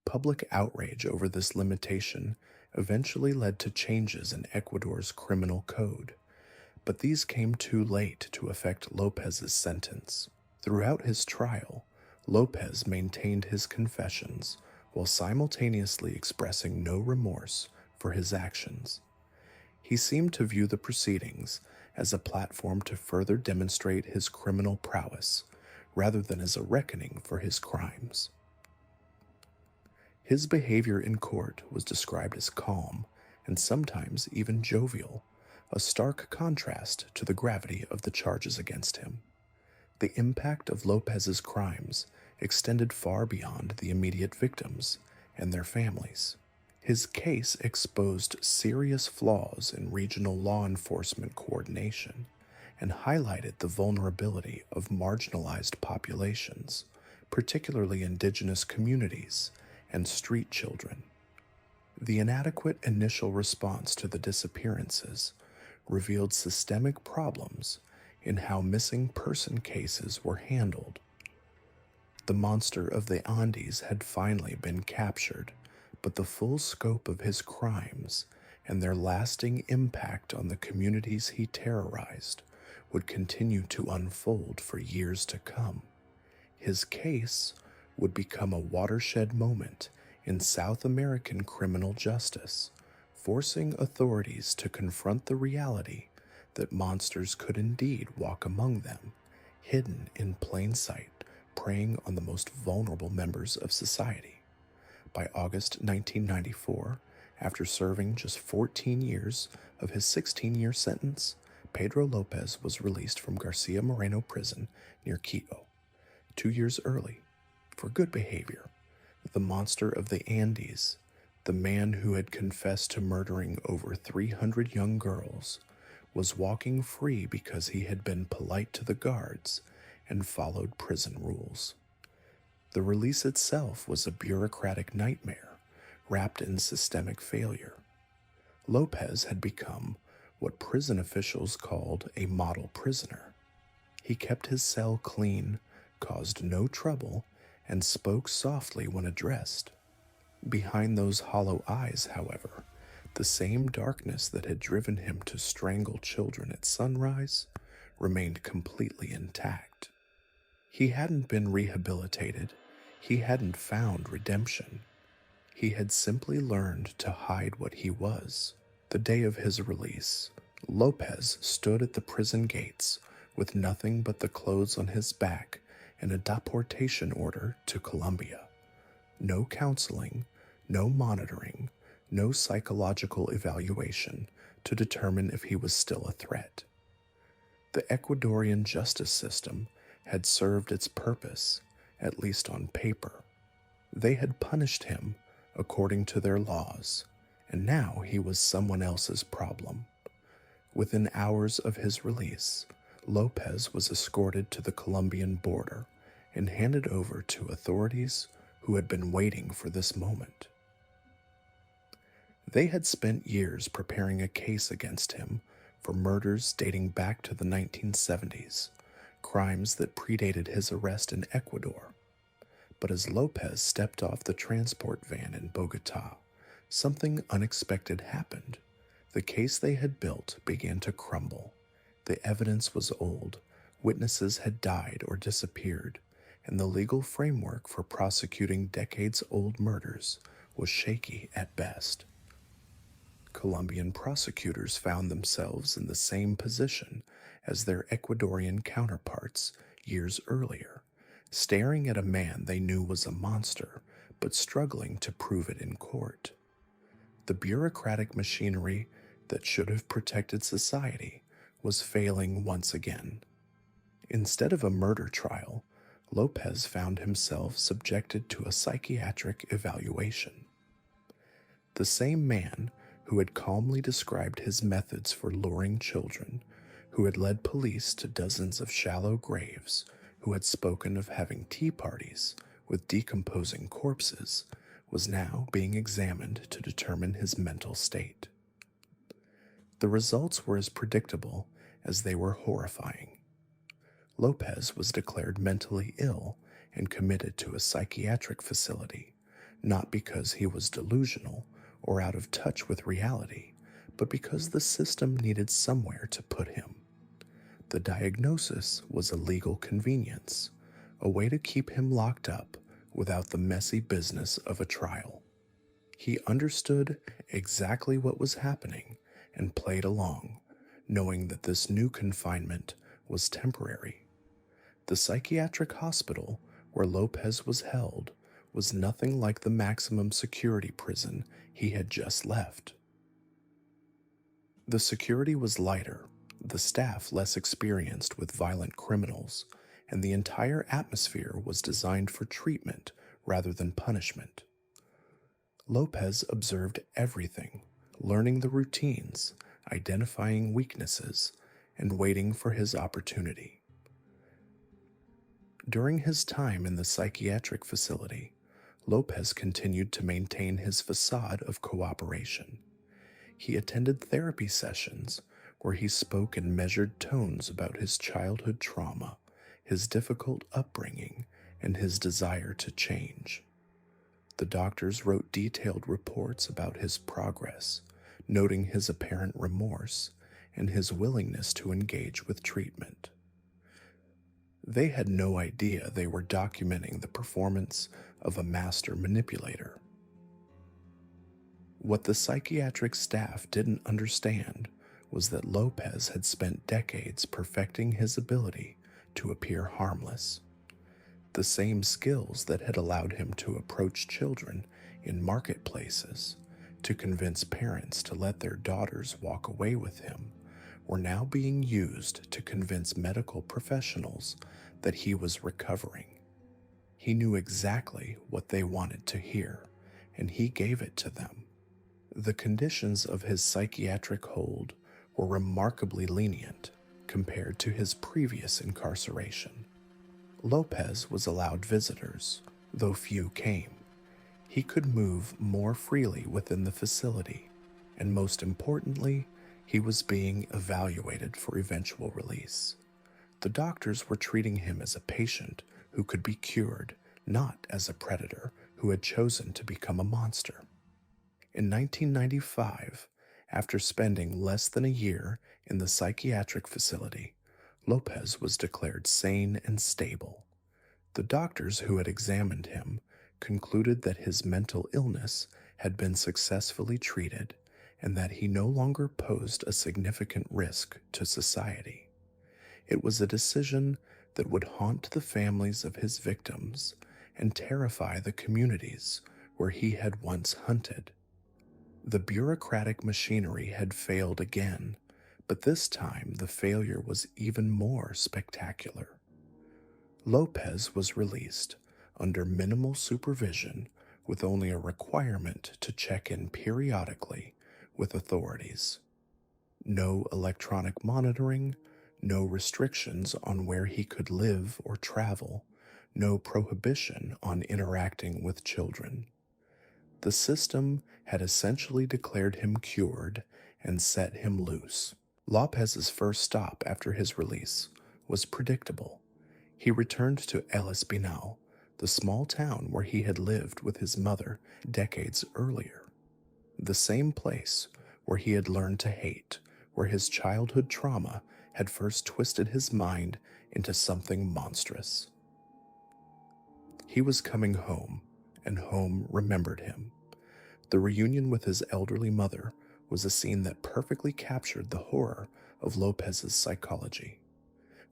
Public outrage over this limitation eventually led to changes in Ecuador's criminal code, but these came too late to affect Lopez's sentence. Throughout his trial, Lopez maintained his confessions while simultaneously expressing no remorse for his actions. He seemed to view the proceedings as a platform to further demonstrate his criminal prowess, rather than as a reckoning for his crimes. His behavior in court was described as calm and sometimes even jovial, a stark contrast to the gravity of the charges against him. The impact of Lopez's crimes extended far beyond the immediate victims and their families. His case exposed serious flaws in regional law enforcement coordination and highlighted the vulnerability of marginalized populations, particularly indigenous communities and street children. The inadequate initial response to the disappearances revealed systemic problems in how missing person cases were handled. The monster of the Andes had finally been captured, but the full scope of his crimes and their lasting impact on the communities he terrorized would continue to unfold for years to come. His case would become a watershed moment in South American criminal justice, forcing authorities to confront the reality that monsters could indeed walk among them, hidden in plain sight, preying on the most vulnerable members of society. By August 1994, after serving just 14 years of his 16-year sentence, Pedro López was released from Garcia Moreno prison near Quito. 2 years early, for good behavior, the monster of the Andes, the man who had confessed to murdering over 300 young girls, was walking free because he had been polite to the guards and followed prison rules. The release itself was a bureaucratic nightmare wrapped in systemic failure. López had become what prison officials called a model prisoner. He kept his cell clean, caused no trouble, and spoke softly when addressed. Behind those hollow eyes, however, the same darkness that had driven him to strangle children at sunrise remained completely intact. He hadn't been rehabilitated. He hadn't found redemption. He had simply learned to hide what he was. The day of his release, López stood at the prison gates with nothing but the clothes on his back and a deportation order to Colombia. No counseling, no monitoring, no psychological evaluation to determine if he was still a threat. The Ecuadorian justice system had served its purpose, at least on paper. They had punished him according to their laws, and now he was someone else's problem. Within hours of his release, López was escorted to the Colombian border and handed over to authorities who had been waiting for this moment. They had spent years preparing a case against him for murders dating back to the 1970s, crimes that predated his arrest in Ecuador. But as López stepped off the transport van in Bogota, something unexpected happened. The case they had built began to crumble. The evidence was old, witnesses had died or disappeared, and the legal framework for prosecuting decades-old murders was shaky at best. Colombian prosecutors found themselves in the same position as their Ecuadorian counterparts years earlier, staring at a man they knew was a monster, but struggling to prove it in court. The bureaucratic machinery that should have protected society was failing once again. Instead of a murder trial, López found himself subjected to a psychiatric evaluation. The same man who had calmly described his methods for luring children, who had led police to dozens of shallow graves, who had spoken of having tea parties with decomposing corpses, was now being examined to determine his mental state. The results were as predictable as they were horrifying. López was declared mentally ill and committed to a psychiatric facility, not because he was delusional or out of touch with reality, but because the system needed somewhere to put him. The diagnosis was a legal convenience, a way to keep him locked up without the messy business of a trial. He understood exactly what was happening and played along, knowing that this new confinement was temporary. The psychiatric hospital where López was held was nothing like the maximum security prison he had just left. The security was lighter, the staff less experienced with violent criminals, and the entire atmosphere was designed for treatment rather than punishment. López observed everything, learning the routines, identifying weaknesses, and waiting for his opportunity. During his time in the psychiatric facility, López continued to maintain his facade of cooperation. He attended therapy sessions where he spoke in measured tones about his childhood trauma, his difficult upbringing, and his desire to change. The doctors wrote detailed reports about his progress, noting his apparent remorse and his willingness to engage with treatment. They had no idea they were documenting the performance of a master manipulator. What the psychiatric staff didn't understand was that López had spent decades perfecting his ability to appear harmless. The same skills that had allowed him to approach children in marketplaces, to convince parents to let their daughters walk away with him, were now being used to convince medical professionals that he was recovering. He knew exactly what they wanted to hear, and he gave it to them. The conditions of his psychiatric hold were remarkably lenient compared to his previous incarceration. López was allowed visitors, though few came. He could move more freely within the facility, and most importantly, he was being evaluated for eventual release. The doctors were treating him as a patient who could be cured, not as a predator who had chosen to become a monster. In 1995, after spending less than a year in the psychiatric facility, López was declared sane and stable. The doctors who had examined him concluded that his mental illness had been successfully treated and that he no longer posed a significant risk to society. It was a decision that would haunt the families of his victims and terrify the communities where he had once hunted. The bureaucratic machinery had failed again, but this time the failure was even more spectacular. López was released under minimal supervision with only a requirement to check in periodically with authorities. No electronic monitoring, no restrictions on where he could live or travel, no prohibition on interacting with children. The system had essentially declared him cured and set him loose. López's first stop after his release was predictable. He returned to El Espinal, the small town where he had lived with his mother decades earlier. The same place where he had learned to hate, where his childhood trauma had first twisted his mind into something monstrous. He was coming home, and home remembered him. The reunion with his elderly mother was a scene that perfectly captured the horror of López's psychology.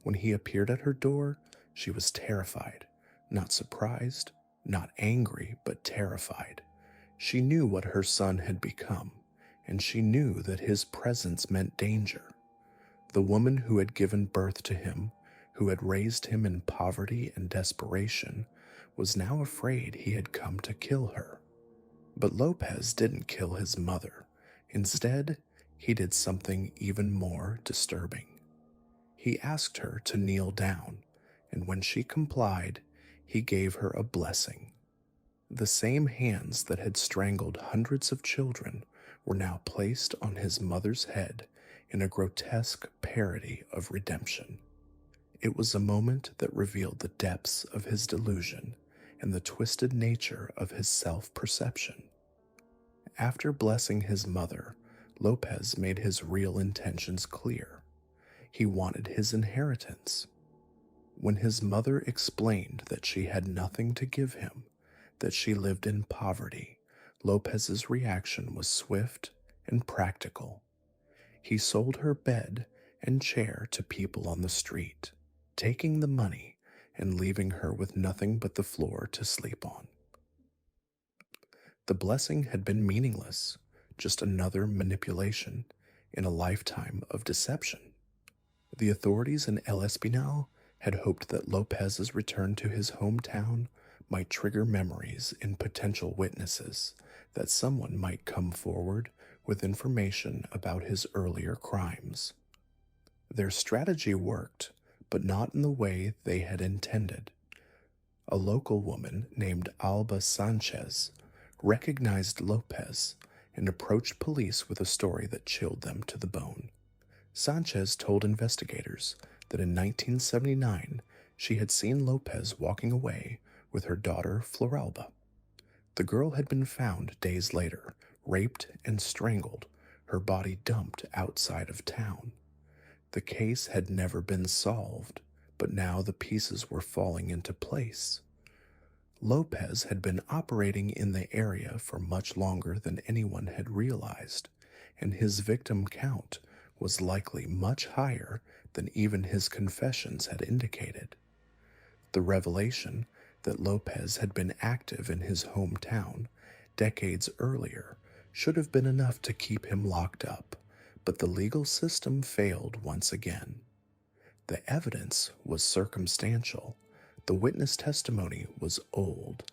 When he appeared at her door, she was terrified, not surprised, not angry, but terrified. She knew what her son had become, and she knew that his presence meant danger. The woman who had given birth to him, who had raised him in poverty and desperation, was now afraid he had come to kill her. But López didn't kill his mother. Instead, he did something even more disturbing. He asked her to kneel down, and when she complied, he gave her a blessing. The same hands that had strangled hundreds of children were now placed on his mother's head in a grotesque parody of redemption. It was a moment that revealed the depths of his delusion and the twisted nature of his self-perception. After blessing his mother, López made his real intentions clear. He wanted his inheritance. When his mother explained that she had nothing to give him, that she lived in poverty, López's reaction was swift and practical. He sold her bed and chair to people on the street, taking the money and leaving her with nothing but the floor to sleep on. The blessing had been meaningless, just another manipulation in a lifetime of deception. The authorities in El Espinal had hoped that López's return to his hometown might trigger memories in potential witnesses, that someone might come forward with information about his earlier crimes. Their strategy worked, but not in the way they had intended. A local woman named Alba Sanchez recognized López and approached police with a story that chilled them to the bone. Sanchez told investigators that in 1979 she had seen López walking away with her daughter Floralba. The girl had been found days later, raped and strangled, her body dumped outside of town. The case had never been solved, but now the pieces were falling into place. López had been operating in the area for much longer than anyone had realized, and his victim count was likely much higher than even his confessions had indicated. The revelation that López had been active in his hometown decades earlier should have been enough to keep him locked up, but the legal system failed once again. The evidence was circumstantial. The witness testimony was old,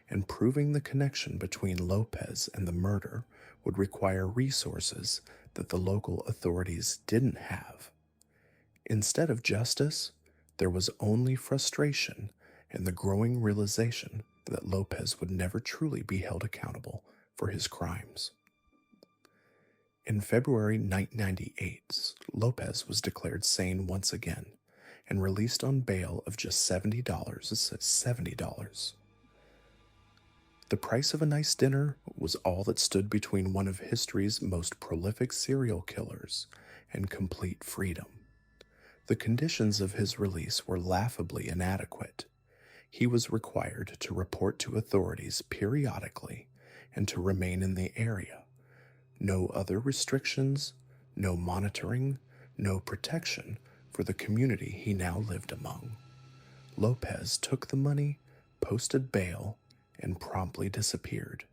and proving the connection between López and the murder would require resources that the local authorities didn't have. Instead of justice, there was only frustration and the growing realization that Lopez would never truly be held accountable for his crimes. In February 1998, Lopez was declared sane once again and released on bail of just $70. The price of a nice dinner was all that stood between one of history's most prolific serial killers and complete freedom. The conditions of his release were laughably inadequate. He was required to report to authorities periodically and to remain in the area. No other restrictions, no monitoring, no protection for the community he now lived among. Lopez took the money, posted bail, and promptly disappeared.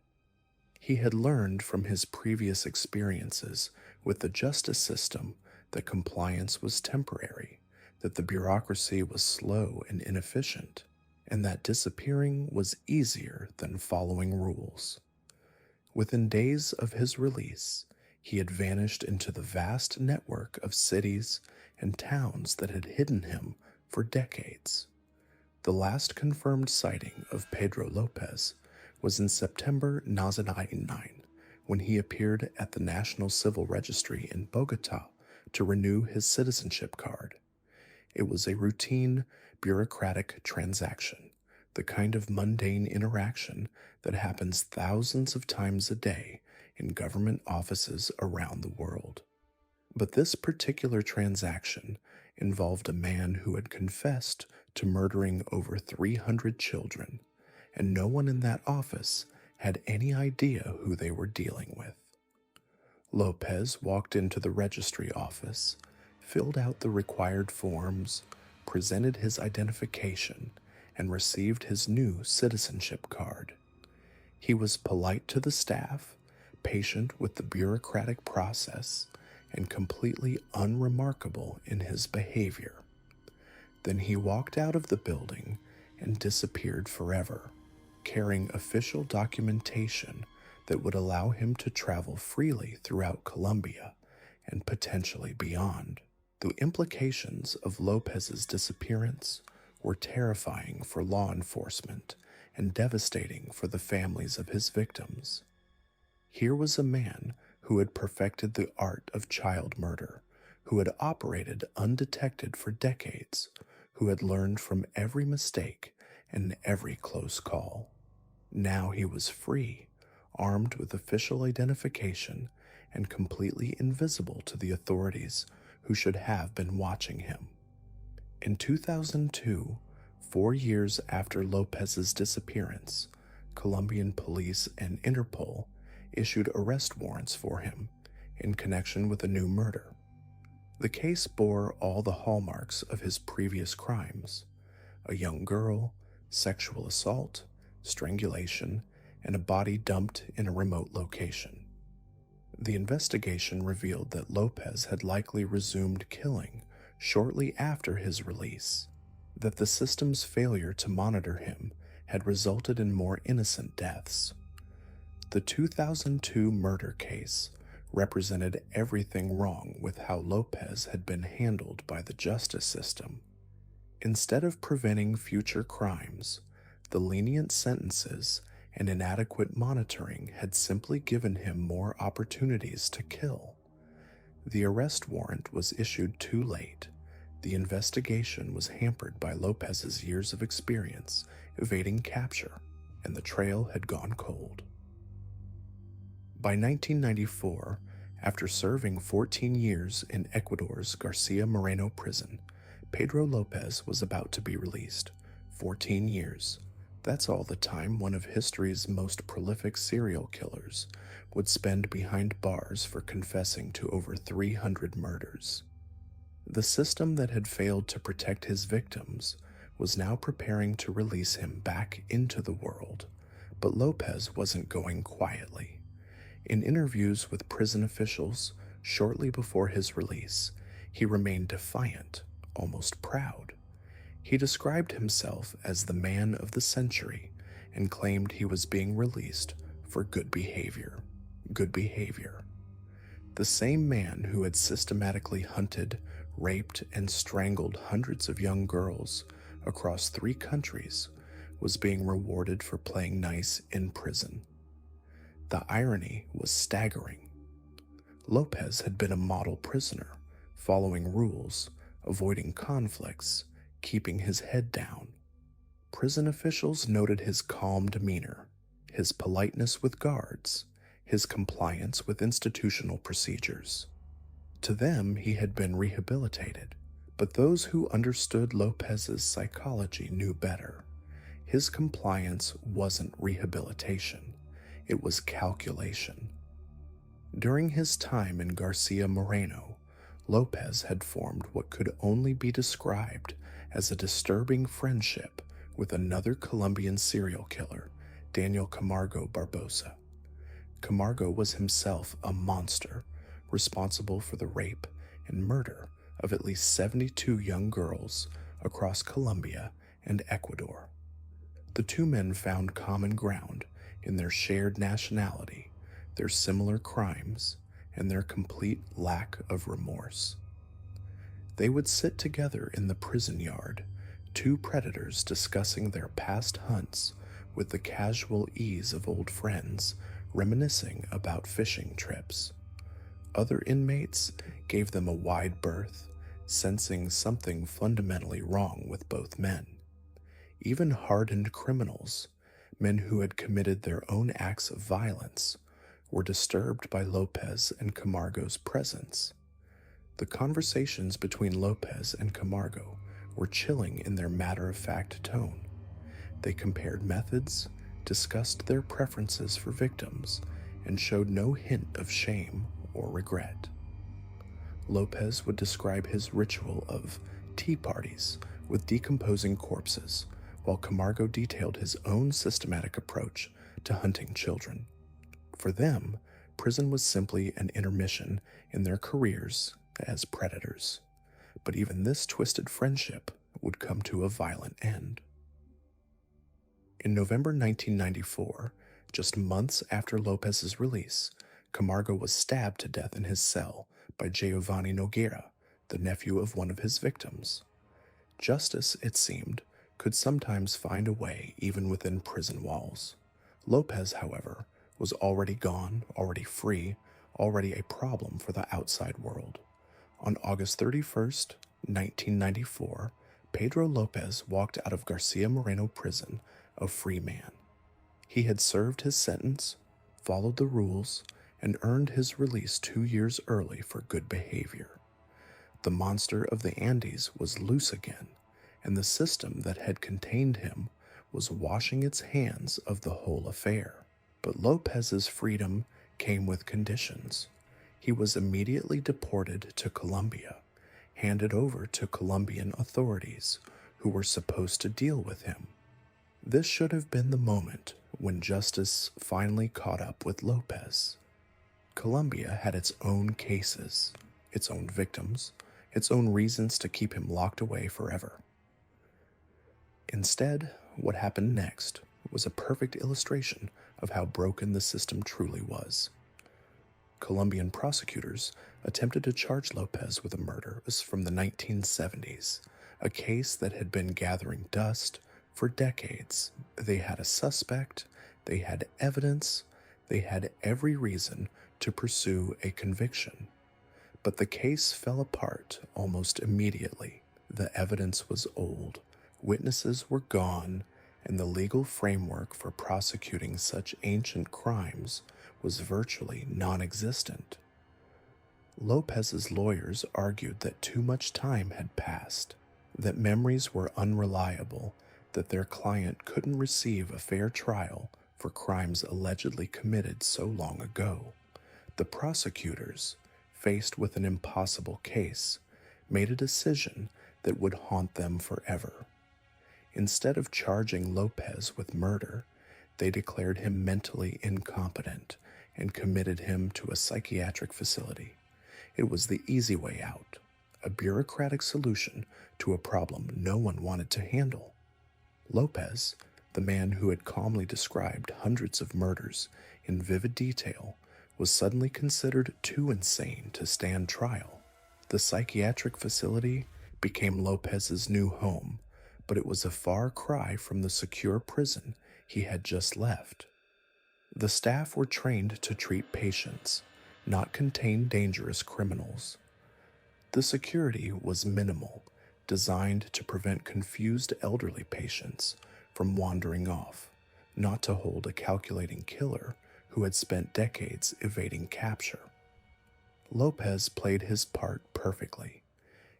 He had learned from his previous experiences with the justice system that compliance was temporary, that the bureaucracy was slow and inefficient, and that disappearing was easier than following rules. Within days of his release, he had vanished into the vast network of cities and towns that had hidden him for decades. The last confirmed sighting of Pedro López was in September 1999, when he appeared at the National Civil Registry in Bogota to renew his citizenship card. It was a routine, bureaucratic transaction, the kind of mundane interaction that happens thousands of times a day in government offices around the world. But this particular transaction involved a man who had confessed to murdering over 300 children, and no one in that office had any idea who they were dealing with. Lopez walked into the registry office, filled out the required forms, presented his identification, and received his new citizenship card. He was polite to the staff, patient with the bureaucratic process, and completely unremarkable in his behavior. Then he walked out of the building and disappeared forever, carrying official documentation that would allow him to travel freely throughout Colombia and potentially beyond. The implications of Lopez's disappearance were terrifying for law enforcement and devastating for the families of his victims. Here was a man who had perfected the art of child murder, who had operated undetected for decades, who had learned from every mistake and every close call. Now he was free, armed with official identification and completely invisible to the authorities who should have been watching him. In 2002, 4 years after Lopez's disappearance, Colombian police and Interpol issued arrest warrants for him in connection with a new murder. The case bore all the hallmarks of his previous crimes: a young girl, sexual assault, strangulation, and a body dumped in a remote location. The investigation revealed that Lopez had likely resumed killing shortly after his release, that the system's failure to monitor him had resulted in more innocent deaths. The 2002 murder case represented everything wrong with how Lopez had been handled by the justice system. Instead of preventing future crimes, the lenient sentences and inadequate monitoring had simply given him more opportunities to kill. The arrest warrant was issued too late. The investigation was hampered by Lopez's years of experience evading capture, and the trail had gone cold. By 1994, after serving 14 years in Ecuador's Garcia Moreno prison, Pedro López was about to be released. 14 years. That's all the time one of history's most prolific serial killers would spend behind bars for confessing to over 300 murders. The system that had failed to protect his victims was now preparing to release him back into the world, but Lopez wasn't going quietly. In interviews with prison officials shortly before his release, he remained defiant, almost proud. He described himself as the man of the century and claimed he was being released for good behavior. Good behavior. The same man who had systematically hunted, raped, and strangled hundreds of young girls across 3 countries was being rewarded for playing nice in prison. The irony was staggering. Lopez had been a model prisoner, following rules, avoiding conflicts, keeping his head down. Prison officials noted his calm demeanor, his politeness with guards, his compliance with institutional procedures. To them, he had been rehabilitated, but those who understood Lopez's psychology knew better. His compliance wasn't rehabilitation, it was calculation. During his time in Garcia Moreno, Lopez had formed what could only be described as a disturbing friendship with another Colombian serial killer, Daniel Camargo Barbosa. Camargo was himself a monster, responsible for the rape and murder of at least 72 young girls across Colombia and Ecuador. The two men found common ground in their shared nationality, their similar crimes, and their complete lack of remorse. They would sit together in the prison yard, two predators discussing their past hunts with the casual ease of old friends, reminiscing about fishing trips. Other inmates gave them a wide berth, sensing something fundamentally wrong with both men. Even hardened criminals, men who had committed their own acts of violence, were disturbed by Lopez and Camargo's presence. The conversations between Lopez and Camargo were chilling in their matter-of-fact tone. They compared methods, discussed their preferences for victims, and showed no hint of shame or regret. Lopez would describe his ritual of tea parties with decomposing corpses, while Camargo detailed his own systematic approach to hunting children. For them, prison was simply an intermission in their careers as predators. But even this twisted friendship would come to a violent end. In November 1994, just months after Lopez's release, Camargo was stabbed to death in his cell by Giovanni Nogueira, the nephew of one of his victims. Justice, it seemed, could sometimes find a way even within prison walls. Lopez, however, was already gone, already free, already a problem for the outside world. On August 31st, 1994, Pedro López walked out of Garcia Moreno prison a free man. He had served his sentence, followed the rules, and earned his release 2 years early for good behavior. The monster of the Andes was loose again, and the system that had contained him was washing its hands of the whole affair. But Lopez's freedom came with conditions. He was immediately deported to Colombia, handed over to Colombian authorities who were supposed to deal with him. This should have been the moment when justice finally caught up with Lopez. Colombia had its own cases, its own victims, its own reasons to keep him locked away forever. Instead, what happened next was a perfect illustration of how broken the system truly was. Colombian prosecutors attempted to charge Lopez with a murder from the 1970s, a case that had been gathering dust for decades. They had a suspect, they had evidence, they had every reason to pursue a conviction. But the case fell apart almost immediately. The evidence was old, witnesses were gone, and the legal framework for prosecuting such ancient crimes was virtually non-existent. Lopez's lawyers argued that too much time had passed, that memories were unreliable, that their client couldn't receive a fair trial for crimes allegedly committed so long ago. The prosecutors, faced with an impossible case, made a decision that would haunt them forever. Instead of charging Lopez with murder, they declared him mentally incompetent and committed him to a psychiatric facility. It was the easy way out, a bureaucratic solution to a problem no one wanted to handle. Lopez, the man who had calmly described hundreds of murders in vivid detail, was suddenly considered too insane to stand trial. The psychiatric facility became Lopez's new home, but it was a far cry from the secure prison he had just left. The staff were trained to treat patients, not contain dangerous criminals. The security was minimal, designed to prevent confused elderly patients from wandering off, not to hold a calculating killer who had spent decades evading capture. Lopez played his part perfectly.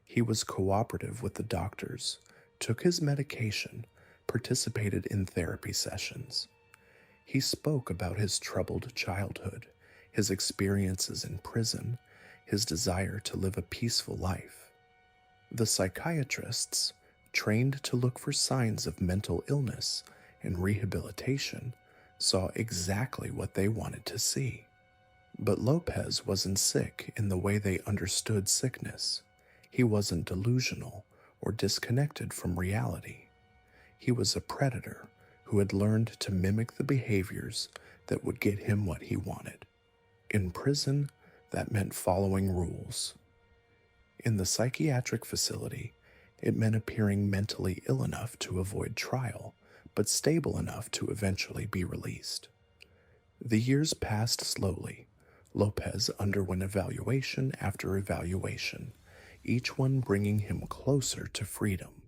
He was cooperative with the doctors, took his medication, participated in therapy sessions. He spoke about his troubled childhood, his experiences in prison, his desire to live a peaceful life. The psychiatrists, trained to look for signs of mental illness and rehabilitation, saw exactly what they wanted to see. But Lopez wasn't sick in the way they understood sickness. He wasn't delusional or disconnected from reality. He was a predator who had learned to mimic the behaviors that would get him what he wanted. In prison, that meant following rules. In the psychiatric facility, it meant appearing mentally ill enough to avoid trial, but stable enough to eventually be released. The years passed slowly. Lopez underwent evaluation after evaluation, each one bringing him closer to freedom.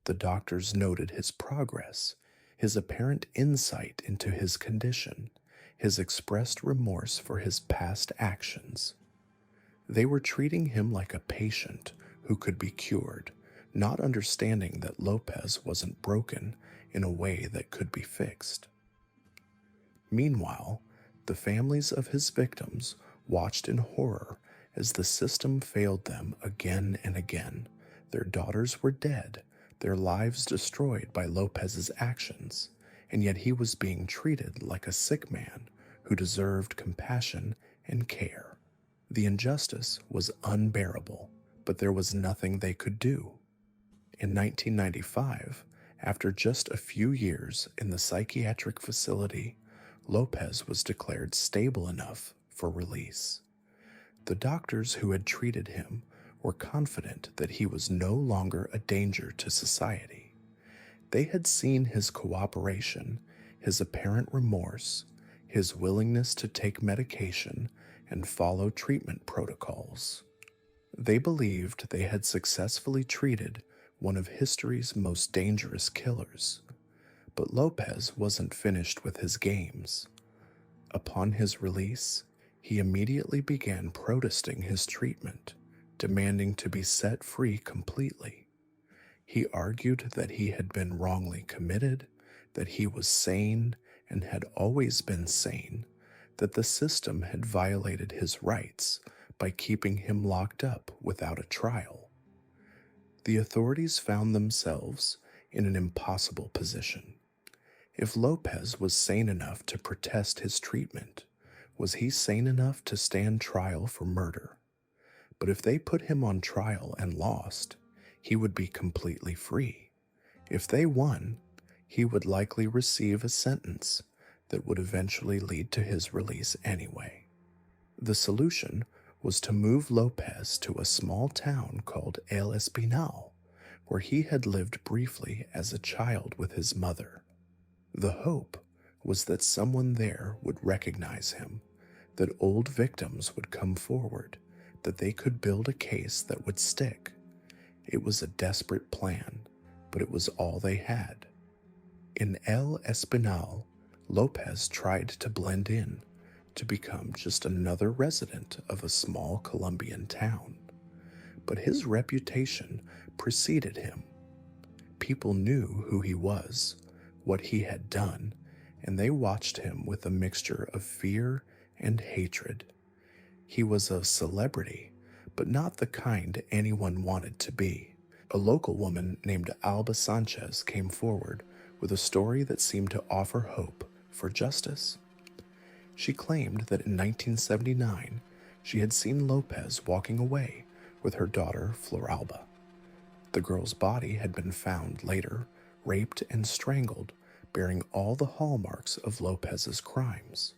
The doctors noted his progress, his apparent insight into his condition, his expressed remorse for his past actions. They were treating him like a patient who could be cured, not understanding that Lopez wasn't broken in a way that could be fixed. Meanwhile, the families of his victims watched in horror as the system failed them again and again. Their daughters were dead, their lives destroyed by Lopez's actions, and yet he was being treated like a sick man who deserved compassion and care. The injustice was unbearable, but there was nothing they could do. In 1995, after just a few years in the psychiatric facility, Lopez was declared stable enough for release. The doctors who had treated him were confident that he was no longer a danger to society. They had seen his cooperation, his apparent remorse, his willingness to take medication and follow treatment protocols. They believed they had successfully treated one of history's most dangerous killers. But Lopez wasn't finished with his games. Upon his release, he immediately began protesting his treatment, demanding to be set free completely. He argued that he had been wrongly committed, that he was sane and had always been sane, that the system had violated his rights by keeping him locked up without a trial. The authorities found themselves in an impossible position. If Lopez was sane enough to protest his treatment, was he sane enough to stand trial for murder? But if they put him on trial and lost, he would be completely free. If they won, he would likely receive a sentence that would eventually lead to his release anyway. The solution was to move Lopez to a small town called El Espinal, where he had lived briefly as a child with his mother. The hope was that someone there would recognize him, that old victims would come forward, that they could build a case that would stick. It was a desperate plan, but it was all they had. In El Espinal, Lopez tried to blend in, to become just another resident of a small Colombian town. But his reputation preceded him. People knew who he was, what he had done, and they watched him with a mixture of fear and hatred. He was a celebrity, but not the kind anyone wanted to be. A local woman named Alba Sanchez came forward with a story that seemed to offer hope for justice. She claimed that in 1979, she had seen Lopez walking away with her daughter Floralba. The girl's body had been found later, raped and strangled, bearing all the hallmarks of Lopez's crimes.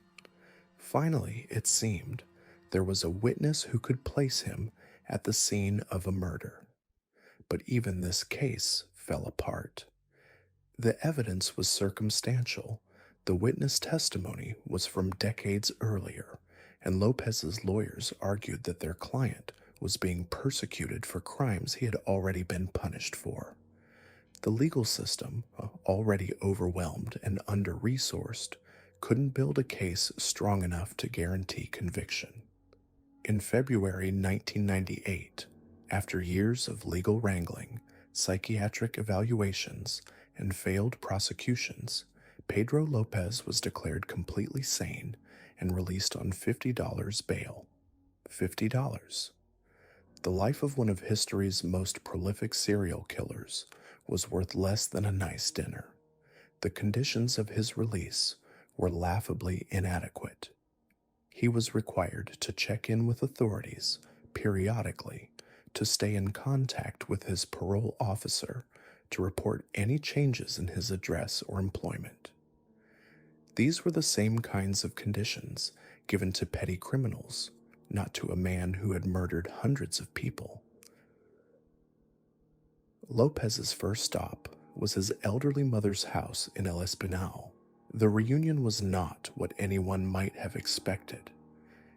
Finally, it seemed, there was a witness who could place him at the scene of a murder. But even this case fell apart. The evidence was circumstantial. The witness testimony was from decades earlier, and Lopez's lawyers argued that their client was being persecuted for crimes he had already been punished for. The legal system, already overwhelmed and under-resourced, couldn't build a case strong enough to guarantee conviction. In February 1998, after years of legal wrangling, psychiatric evaluations, and failed prosecutions, Pedro López was declared completely sane and released on $50 bail. $50. The life of one of history's most prolific serial killers was worth less than a nice dinner. The conditions of his release were laughably inadequate. He was required to check in with authorities periodically, to stay in contact with his parole officer, to report any changes in his address or employment. These were the same kinds of conditions given to petty criminals, not to a man who had murdered hundreds of people. Lopez's first stop was his elderly mother's house in El Espinal. The reunion was not what anyone might have expected.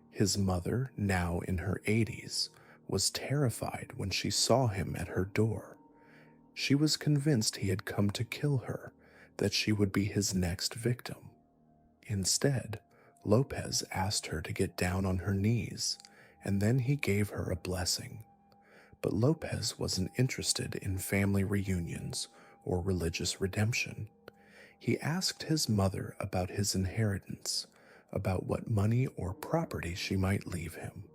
His mother, now in her 80s, was terrified when she saw him at her door. She was convinced he had come to kill her, that she would be his next victim. Instead, Lopez asked her to get down on her knees, and then he gave her a blessing. But Lopez wasn't interested in family reunions or religious redemption. He asked his mother about his inheritance, about what money or property she might leave him.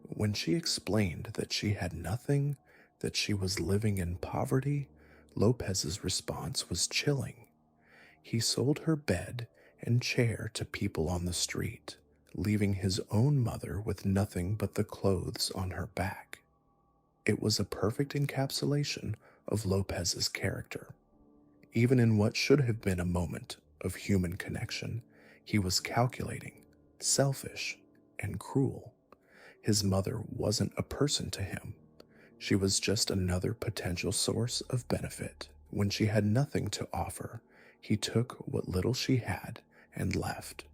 When she explained that she had nothing, that she was living in poverty, Lopez's response was chilling. He sold her bed and chair to people on the street, leaving his own mother with nothing but the clothes on her back. It was a perfect encapsulation of Lopez's character. Even in what should have been a moment of human connection, he was calculating, selfish, and cruel. His mother wasn't a person to him. She was just another potential source of benefit. When she had nothing to offer, he took what little she had and left.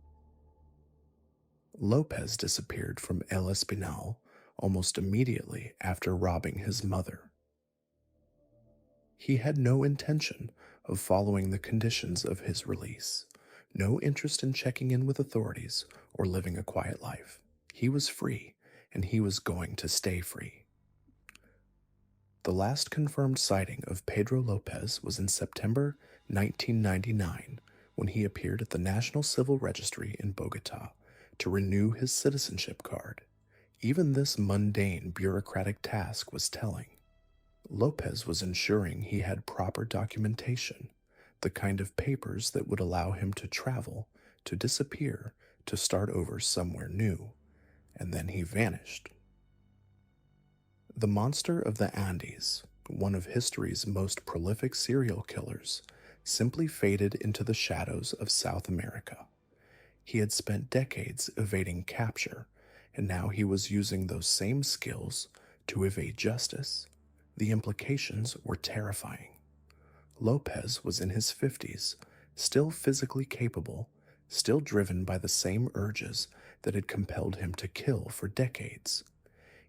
Lopez disappeared from El Espinal almost immediately after robbing his mother. He had no intention of following the conditions of his release, no interest in checking in with authorities or living a quiet life. He was free, and he was going to stay free. The last confirmed sighting of Pedro López was in September 1999, when he appeared at the National Civil Registry in Bogota to renew his citizenship card. Even this mundane bureaucratic task was telling. Lopez was ensuring he had proper documentation, the kind of papers that would allow him to travel, to disappear, to start over somewhere new, and then he vanished. The monster of the Andes, one of history's most prolific serial killers, simply faded into the shadows of South America. He had spent decades evading capture, and now he was using those same skills to evade justice. The implications were terrifying. Lopez was in his 50s, still physically capable, still driven by the same urges that had compelled him to kill for decades.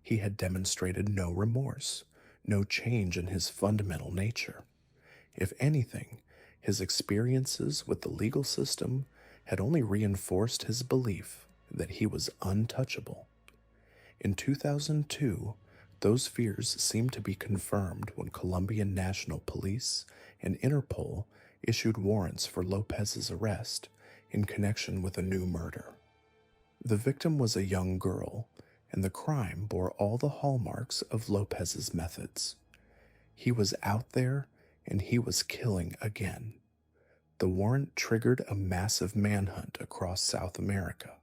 He had demonstrated no remorse, no change in his fundamental nature. If anything, his experiences with the legal system had only reinforced his belief that he was untouchable. In 2002, those fears seemed to be confirmed when Colombian National Police and Interpol issued warrants for Lopez's arrest in connection with a new murder. The victim was a young girl, and the crime bore all the hallmarks of Lopez's methods. He was out there, and he was killing again. The warrant triggered a massive manhunt across South America.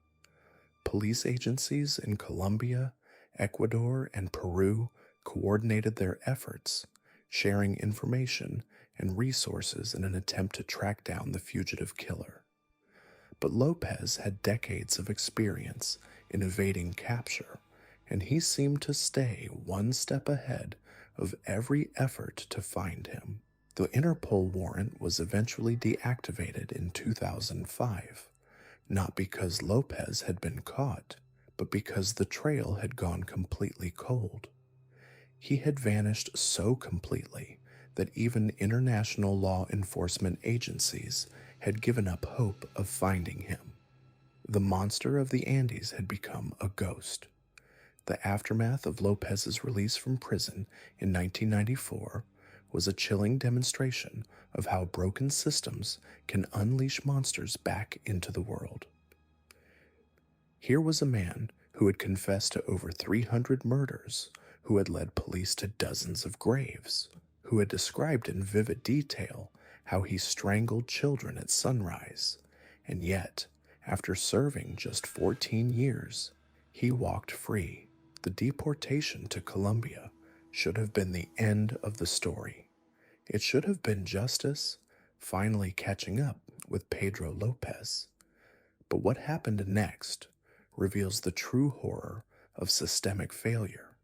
Police agencies in Colombia, Ecuador, and Peru coordinated their efforts, sharing information and resources in an attempt to track down the fugitive killer. But López had decades of experience in evading capture, and he seemed to stay one step ahead of every effort to find him. The Interpol warrant was eventually deactivated in 2005, not because López had been caught, but because the trail had gone completely cold. He had vanished so completely that even international law enforcement agencies had given up hope of finding him. The monster of the Andes had become a ghost. The aftermath of López's release from prison in 1994 was a chilling demonstration of how broken systems can unleash monsters back into the world. Here was a man who had confessed to over 300 murders, who had led police to dozens of graves, who had described in vivid detail how he strangled children at sunrise, and yet, after serving just 14 years, he walked free. The deportation to Colombia should have been the end of the story. It should have been justice finally catching up with Pedro López. But what happened next reveals the true horror of systemic failure.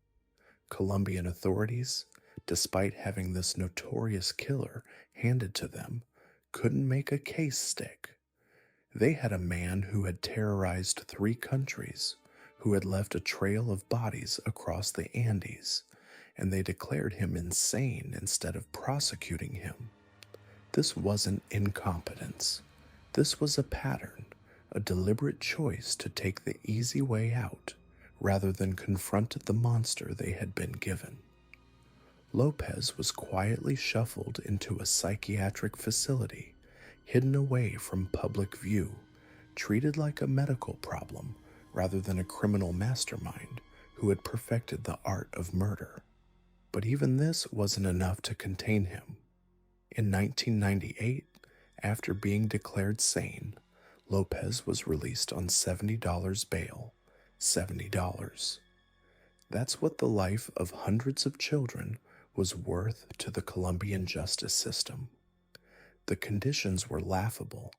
Colombian authorities, despite having this notorious killer handed to them, couldn't make a case stick. They had a man who had terrorized 3 countries, who had left a trail of bodies across the Andes, and they declared him insane instead of prosecuting him. This wasn't incompetence. This was a pattern, a deliberate choice to take the easy way out rather than confront the monster they had been given. López was quietly shuffled into a psychiatric facility, hidden away from public view, treated like a medical problem rather than a criminal mastermind who had perfected the art of murder. But even this wasn't enough to contain him. In 1998, after being declared sane, López was released on $70 bail. $70. That's what the life of hundreds of children was worth to the Colombian justice system. The conditions were laughable.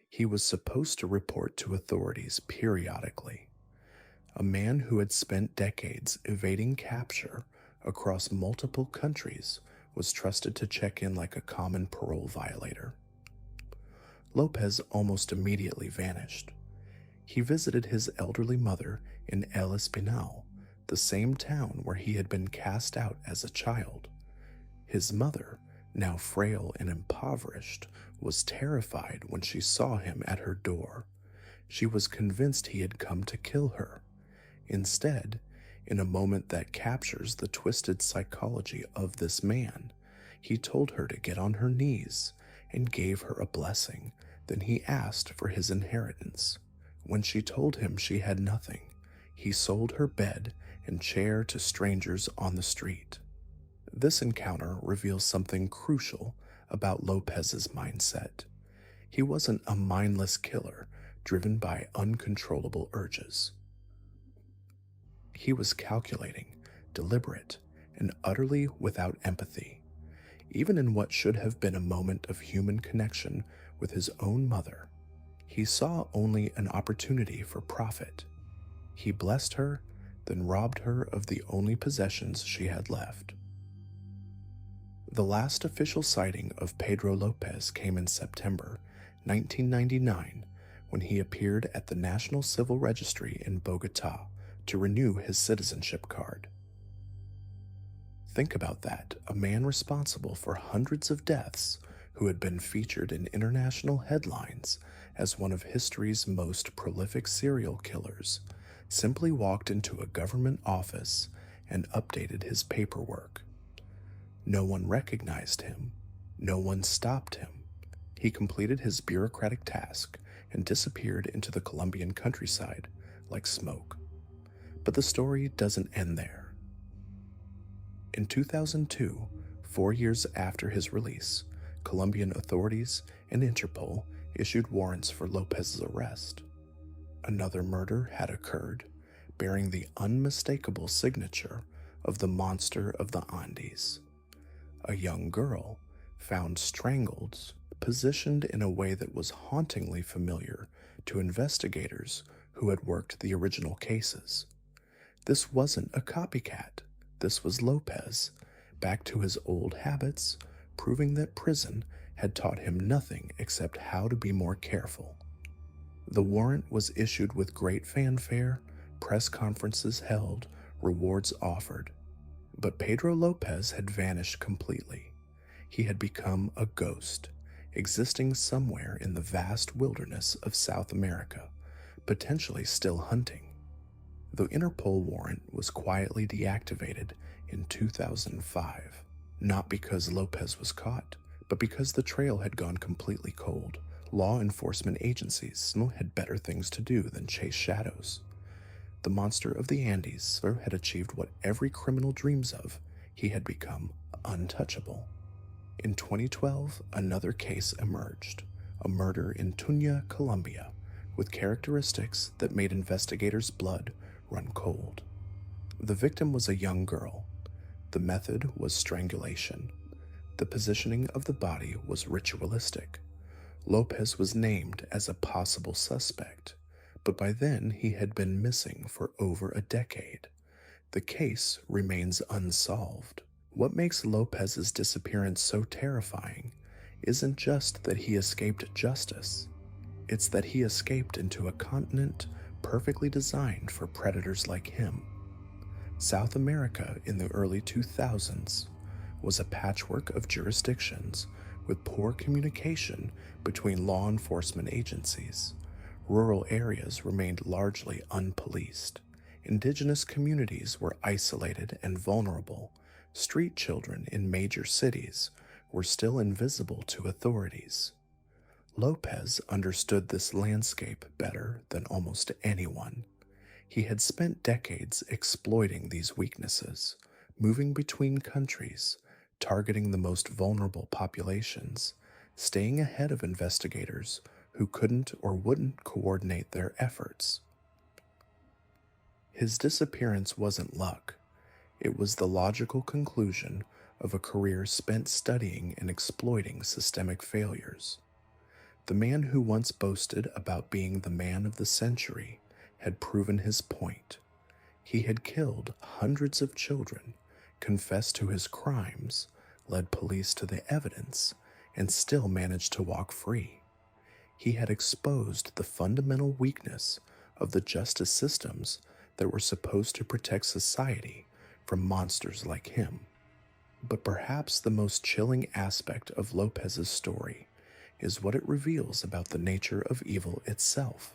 He was supposed to report to authorities periodically. A man who had spent decades evading capture across multiple countries was trusted to check in like a common parole violator. López almost immediately vanished. He visited his elderly mother in El Espinal, the same town where he had been cast out as a child. His mother, now frail and impoverished, was terrified when she saw him at her door. She was convinced he had come to kill her. Instead, in a moment that captures the twisted psychology of this man, he told her to get on her knees and gave her a blessing. Then he asked for his inheritance. When she told him she had nothing, he sold her bed and chair to strangers on the street. This encounter reveals something crucial about López's mindset. He wasn't a mindless killer driven by uncontrollable urges. He was calculating, deliberate, and utterly without empathy. Even in what should have been a moment of human connection with his own mother, he saw only an opportunity for profit. He blessed her, then robbed her of the only possessions she had left. The last official sighting of Pedro López came in September 1999 when he appeared at the National Civil Registry in Bogota to renew his citizenship card. Think about that, a man responsible for hundreds of deaths who had been featured in international headlines as one of history's most prolific serial killers, simply walked into a government office and updated his paperwork. No one recognized him. No one stopped him. He completed his bureaucratic task and disappeared into the Colombian countryside like smoke. But the story doesn't end there. In 2002, 4 years after his release, Colombian authorities and Interpol issued warrants for López's arrest. Another murder had occurred, bearing the unmistakable signature of the monster of the Andes. A young girl, found strangled, positioned in a way that was hauntingly familiar to investigators who had worked the original cases. This wasn't a copycat. This was López, back to his old habits, proving that prison had taught him nothing except how to be more careful. The warrant was issued with great fanfare, press conferences held, rewards offered. But Pedro López had vanished completely. He had become a ghost, existing somewhere in the vast wilderness of South America, potentially still hunting. The Interpol warrant was quietly deactivated in 2005, not because López was caught, but because the trail had gone completely cold. Law enforcement agencies had better things to do than chase shadows. The monster of the Andes had achieved what every criminal dreams of. He had become untouchable. In 2012, another case emerged, a murder in Tuña, Colombia, with characteristics that made investigators' blood run cold. The victim was a young girl. The method was strangulation. The positioning of the body was ritualistic. López was named as a possible suspect, but by then he had been missing for over a decade. The case remains unsolved. What makes López's disappearance so terrifying isn't just that he escaped justice. It's that he escaped into a continent perfectly designed for predators like him. South America in the early 2000s was a patchwork of jurisdictions with poor communication between law enforcement agencies. Rural areas remained largely unpoliced. Indigenous communities were isolated and vulnerable. Street children in major cities were still invisible to authorities. López understood this landscape better than almost anyone. He had spent decades exploiting these weaknesses, moving between countries, targeting the most vulnerable populations, staying ahead of investigators who couldn't or wouldn't coordinate their efforts. His disappearance wasn't luck. It was the logical conclusion of a career spent studying and exploiting systemic failures. The man who once boasted about being the man of the century had proven his point. He had killed hundreds of children, confessed to his crimes, led police to the evidence, and still managed to walk free. He had exposed the fundamental weakness of the justice systems that were supposed to protect society from monsters like him. But perhaps the most chilling aspect of López's story is what it reveals about the nature of evil itself.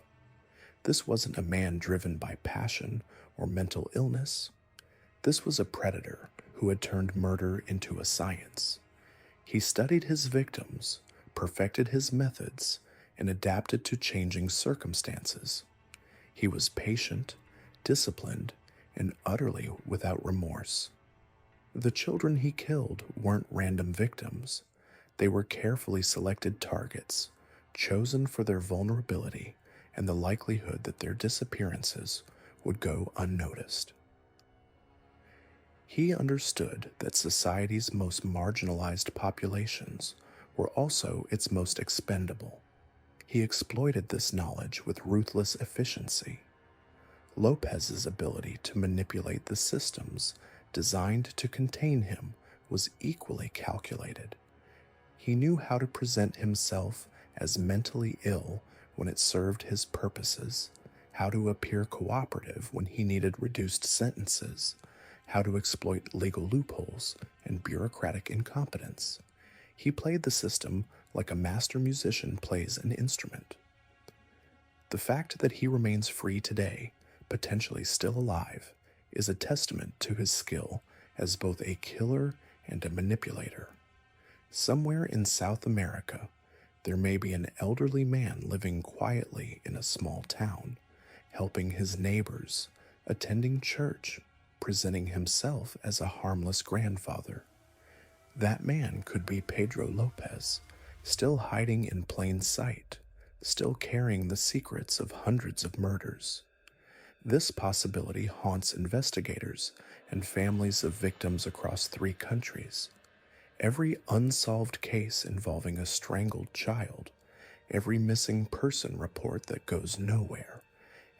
This wasn't a man driven by passion or mental illness. This was a predator who had turned murder into a science. He studied his victims, perfected his methods, and adapted to changing circumstances. He was patient, disciplined, and utterly without remorse. The children he killed weren't random victims. They were carefully selected targets, chosen for their vulnerability and the likelihood that their disappearances would go unnoticed. He understood that society's most marginalized populations were also its most expendable. He exploited this knowledge with ruthless efficiency. López's ability to manipulate the systems designed to contain him was equally calculated. He knew how to present himself as mentally ill when it served his purposes, how to appear cooperative when he needed reduced sentences, how to exploit legal loopholes and bureaucratic incompetence. He played the system like a master musician plays an instrument. The fact that he remains free today, potentially still alive, is a testament to his skill as both a killer and a manipulator. Somewhere in South America, there may be an elderly man living quietly in a small town, helping his neighbors, attending church, presenting himself as a harmless grandfather. That man could be Pedro López, still hiding in plain sight, still carrying the secrets of hundreds of murders. This possibility haunts investigators and families of victims across 3 countries. Every unsolved case involving a strangled child, every missing person report that goes nowhere,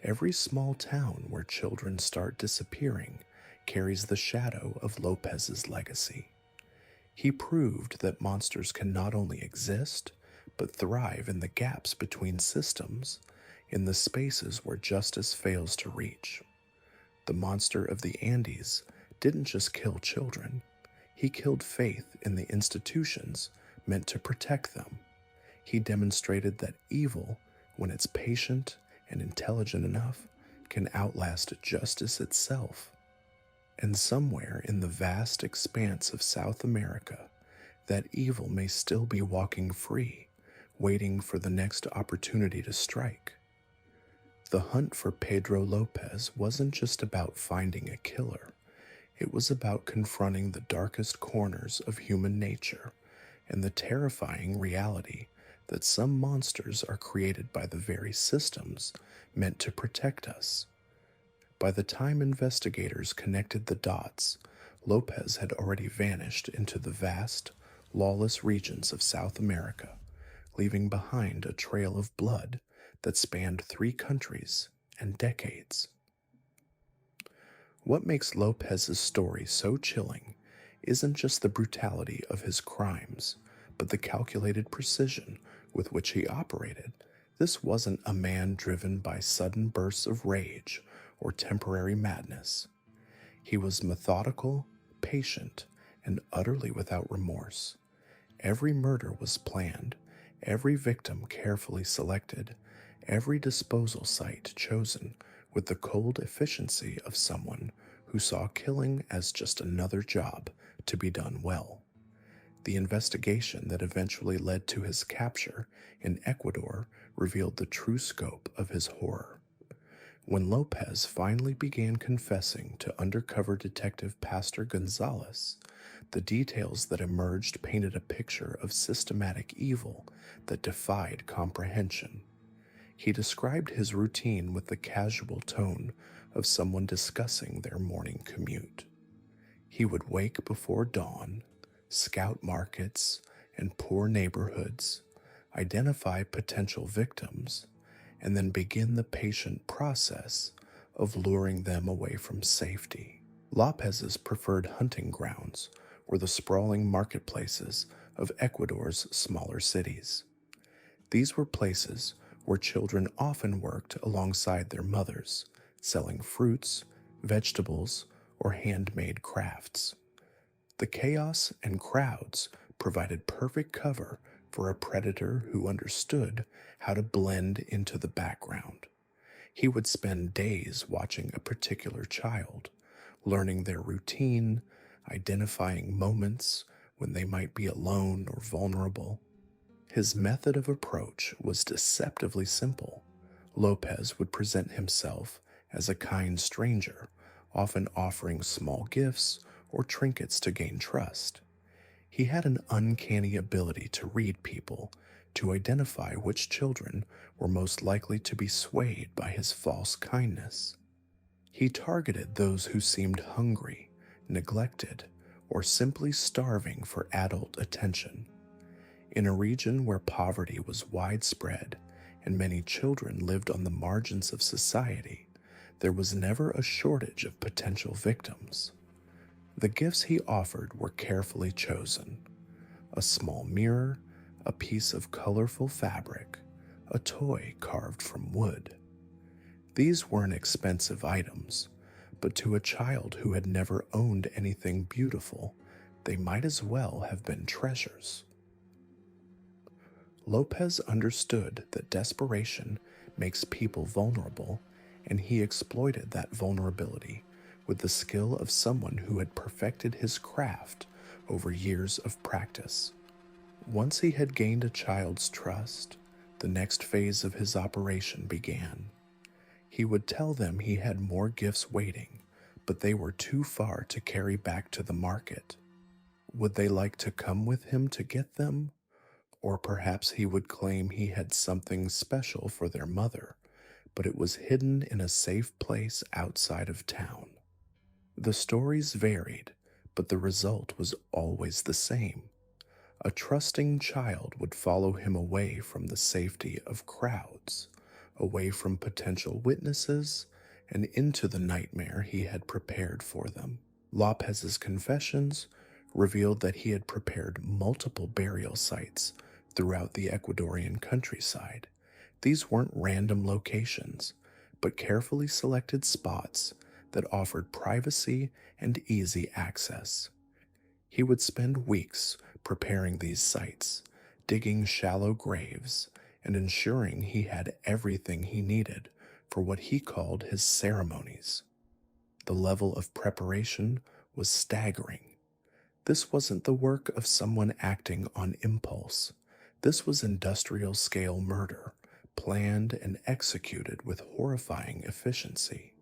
every small town where children start disappearing carries the shadow of Lopez's legacy. He proved that monsters can not only exist, but thrive in the gaps between systems, in the spaces where justice fails to reach. The monster of the Andes didn't just kill children, he killed faith in the institutions meant to protect them. He demonstrated that evil, when it's patient and intelligent enough, can outlast justice itself. And somewhere in the vast expanse of South America, that evil may still be walking free, waiting for the next opportunity to strike. The hunt for Pedro López wasn't just about finding a killer. It was about confronting the darkest corners of human nature and the terrifying reality that some monsters are created by the very systems meant to protect us. By the time investigators connected the dots, Lopez had already vanished into the vast, lawless regions of South America, leaving behind a trail of blood that spanned 3 countries and decades. What makes Lopez's story so chilling isn't just the brutality of his crimes, but the calculated precision with which he operated. This wasn't a man driven by sudden bursts of rage or temporary madness. He was methodical, patient, and utterly without remorse. Every murder was planned, every victim carefully selected, every disposal site chosen with the cold efficiency of someone who saw killing as just another job to be done well. The investigation that eventually led to his capture in Ecuador revealed the true scope of his horror. When Lopez finally began confessing to undercover detective Pastor Gonzalez, the details that emerged painted a picture of systematic evil that defied comprehension. He described his routine with the casual tone of someone discussing their morning commute. He would wake before dawn, scout markets and poor neighborhoods, identify potential victims, and then begin the patient process of luring them away from safety. Lopez's preferred hunting grounds were the sprawling marketplaces of Ecuador's smaller cities. These were places where children often worked alongside their mothers, selling fruits, vegetables, or handmade crafts. The chaos and crowds provided perfect cover for a predator who understood how to blend into the background. He would spend days watching a particular child, learning their routine, identifying moments when they might be alone or vulnerable. His method of approach was deceptively simple. Lopez would present himself as a kind stranger, often offering small gifts or trinkets to gain trust. He had an uncanny ability to read people, to identify which children were most likely to be swayed by his false kindness. He targeted those who seemed hungry, neglected, or simply starving for adult attention. In a region where poverty was widespread and many children lived on the margins of society, there was never a shortage of potential victims. The gifts he offered were carefully chosen: a small mirror, a piece of colorful fabric, a toy carved from wood. These weren't expensive items, but to a child who had never owned anything beautiful, they might as well have been treasures. Lopez understood that desperation makes people vulnerable, and he exploited that vulnerability with the skill of someone who had perfected his craft over years of practice. Once he had gained a child's trust, the next phase of his operation began. He would tell them he had more gifts waiting, but they were too far to carry back to the market. Would they like to come with him to get them? Or perhaps he would claim he had something special for their mother, but it was hidden in a safe place outside of town. The stories varied, but the result was always the same: A trusting child would follow him away from the safety of crowds, away from potential witnesses, and into the nightmare he had prepared for them. Lopez's confessions revealed that he had prepared multiple burial sites throughout the Ecuadorian countryside. These weren't random locations, but carefully selected spots that offered privacy and easy access. He would spend weeks preparing these sites, digging shallow graves, and ensuring he had everything he needed for what he called his ceremonies. The level of preparation was staggering. This wasn't the work of someone acting on impulse. This was industrial-scale murder, planned and executed with horrifying efficiency.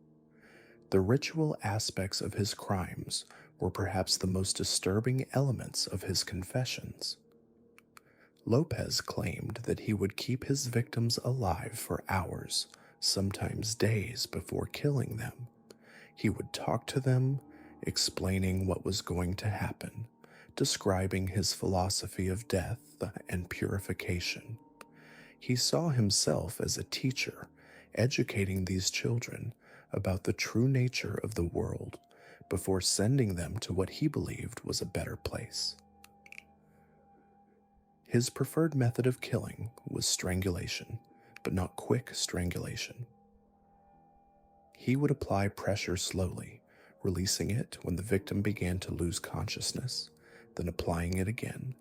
The ritual aspects of his crimes were perhaps the most disturbing elements of his confessions. Lopez claimed that he would keep his victims alive for hours, sometimes days, before killing them. He would talk to them, explaining what was going to happen, describing his philosophy of death and purification. He saw himself as a teacher, educating these children about the true nature of the world before sending them to what he believed was a better place. His preferred method of killing was strangulation, but not quick strangulation. He would apply pressure slowly, releasing it when the victim began to lose consciousness, then applying it again.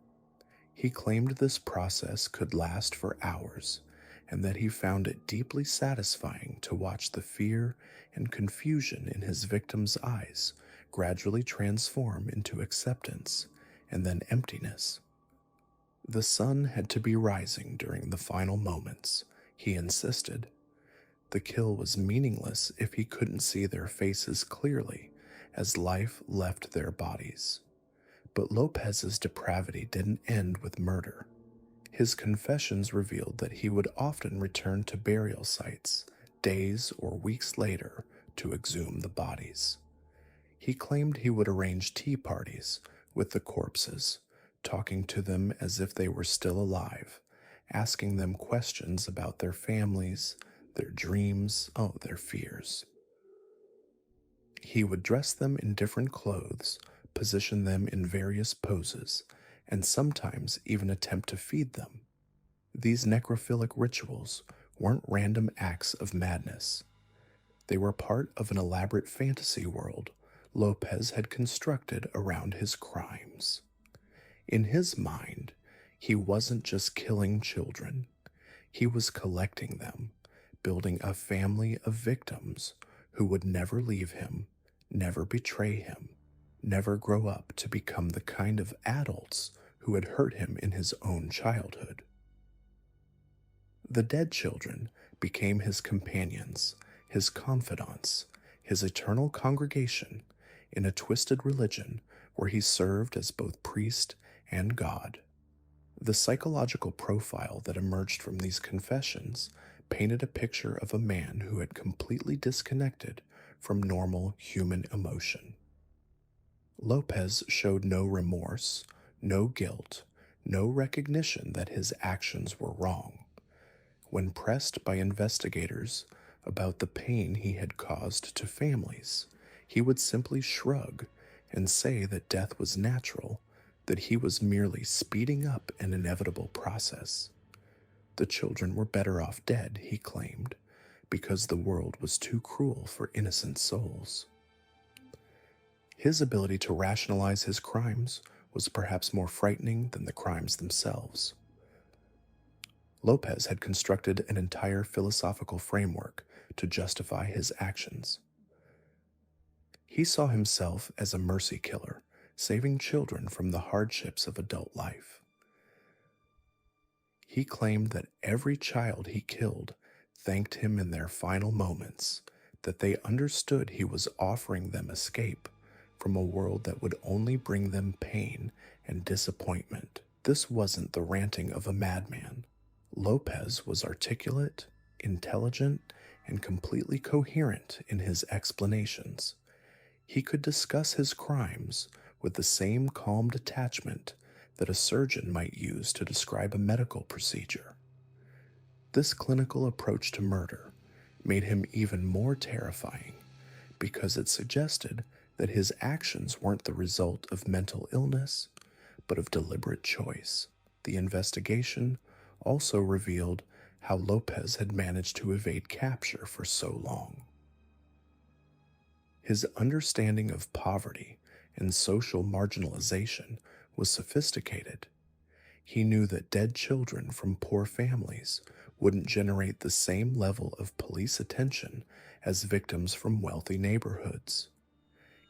He claimed this process could last for hours, and that he found it deeply satisfying to watch the fear and confusion in his victims' eyes gradually transform into acceptance and then emptiness. The sun had to be rising during the final moments, he insisted. The kill was meaningless if he couldn't see their faces clearly as life left their bodies. But Lopez's depravity didn't end with murder. His confessions revealed that he would often return to burial sites days or weeks later to exhume the bodies. He claimed he would arrange tea parties with the corpses, talking to them as if they were still alive, asking them questions about their families, their dreams, their fears. He would dress them in different clothes, position them in various poses, and sometimes even attempt to feed them. These necrophilic rituals weren't random acts of madness. They were part of an elaborate fantasy world Lopez had constructed around his crimes. In his mind, he wasn't just killing children. He was collecting them, building a family of victims who would never leave him, never betray him, never grow up to become the kind of adults who had hurt him in his own childhood. The dead children became his companions, his confidants, his eternal congregation in a twisted religion where he served as both priest and God. The psychological profile that emerged from these confessions painted a picture of a man who had completely disconnected from normal human emotion. Lopez showed no remorse, no guilt, no recognition that his actions were wrong. When pressed by investigators about the pain he had caused to families, he would simply shrug and say that death was natural, that he was merely speeding up an inevitable process. The children were better off dead, he claimed, because the world was too cruel for innocent souls. His ability to rationalize his crimes was perhaps more frightening than the crimes themselves. Lopez had constructed an entire philosophical framework to justify his actions. He saw himself as a mercy killer, saving children from the hardships of adult life. He claimed that every child he killed thanked him in their final moments, that they understood he was offering them escape from a world that would only bring them pain and disappointment. This wasn't the ranting of a madman. Lopez was articulate, intelligent, and completely coherent in his explanations. He could discuss his crimes with the same calm detachment that a surgeon might use to describe a medical procedure. This clinical approach to murder made him even more terrifying because it suggested that his actions weren't the result of mental illness, but of deliberate choice. The investigation also revealed how Lopez had managed to evade capture for so long. His understanding of poverty and social marginalization was sophisticated. He knew that dead children from poor families wouldn't generate the same level of police attention as victims from wealthy neighborhoods.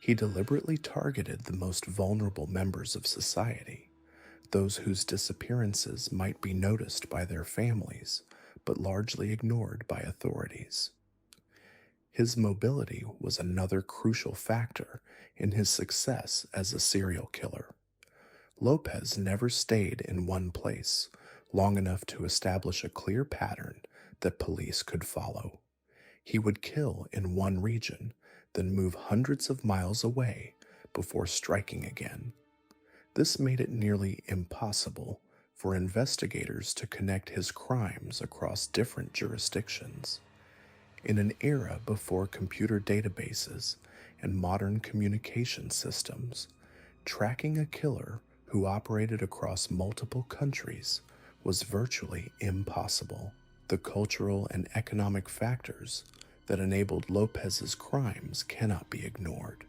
He deliberately targeted the most vulnerable members of society, those whose disappearances might be noticed by their families but largely ignored by authorities. His mobility was another crucial factor in his success as a serial killer. Lopez never stayed in one place long enough to establish a clear pattern that police could follow. He would kill in one region, then move hundreds of miles away before striking again. This made it nearly impossible for investigators to connect his crimes across different jurisdictions. In an era before computer databases and modern communication systems, tracking a killer who operated across multiple countries was virtually impossible. The cultural and economic factors that enabled Lopez's crimes cannot be ignored.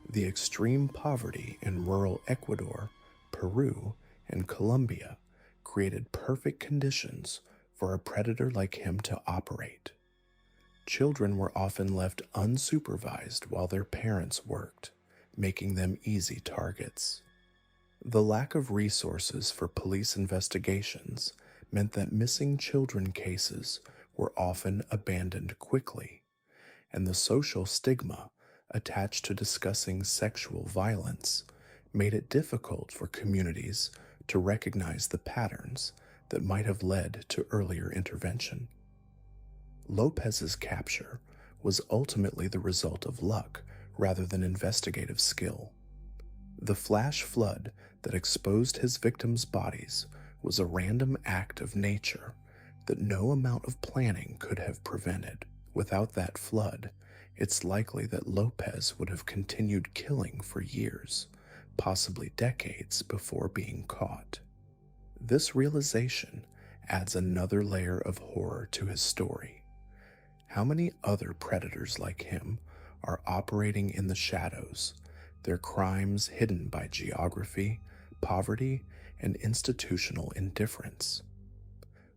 The extreme poverty in rural Ecuador, Peru, and Colombia created perfect conditions for a predator like him to operate. Children were often left unsupervised while their parents worked, making them easy targets. The lack of resources for police investigations meant that missing children cases were often abandoned quickly, and the social stigma attached to discussing sexual violence made it difficult for communities to recognize the patterns that might have led to earlier intervention. Lopez's capture was ultimately the result of luck rather than investigative skill. The flash flood that exposed his victims' bodies was a random act of nature that no amount of planning could have prevented. Without that flood, it's likely that Lopez would have continued killing for years, possibly decades, before being caught. This realization adds another layer of horror to his story. How many other predators like him are operating in the shadows, their crimes hidden by geography, poverty, and institutional indifference?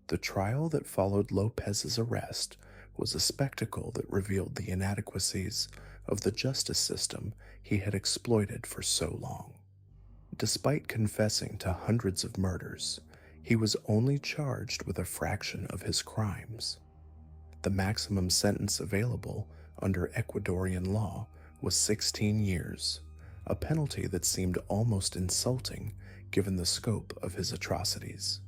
The trial that followed Lopez's arrest was a spectacle that revealed the inadequacies of the justice system he had exploited for so long. Despite confessing to hundreds of murders, he was only charged with a fraction of his crimes. The maximum sentence available under Ecuadorian law was 16 years, a penalty that seemed almost insulting given the scope of his atrocities.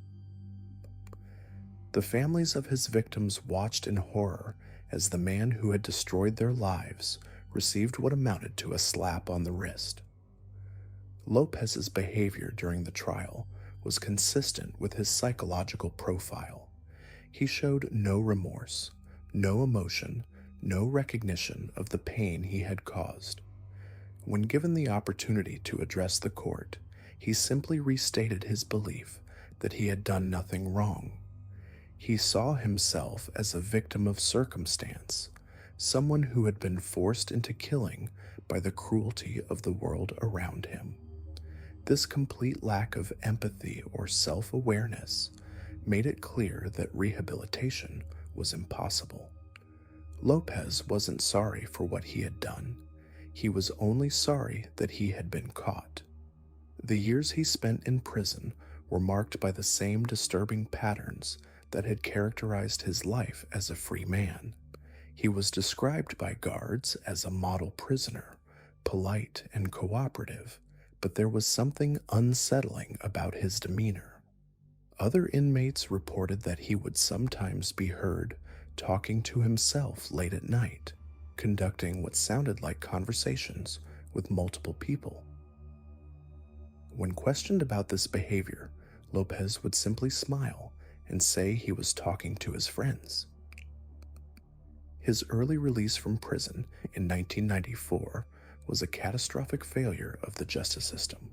The families of his victims watched in horror as the man who had destroyed their lives received what amounted to a slap on the wrist. Lopez's behavior during the trial was consistent with his psychological profile. He showed no remorse, no emotion, no recognition of the pain he had caused. When given the opportunity to address the court, he simply restated his belief that he had done nothing wrong. He saw himself as a victim of circumstance, someone who had been forced into killing by the cruelty of the world around him. This complete lack of empathy or self-awareness made it clear that rehabilitation was impossible. Lopez wasn't sorry for what he had done. He was only sorry that he had been caught. The years he spent in prison were marked by the same disturbing patterns that had characterized his life as a free man. He was described by guards as a model prisoner, polite and cooperative, but there was something unsettling about his demeanor. Other inmates reported that he would sometimes be heard talking to himself late at night, conducting what sounded like conversations with multiple people. When questioned about this behavior, López would simply smile and say he was talking to his friends. His early release from prison in 1994 was a catastrophic failure of the justice system.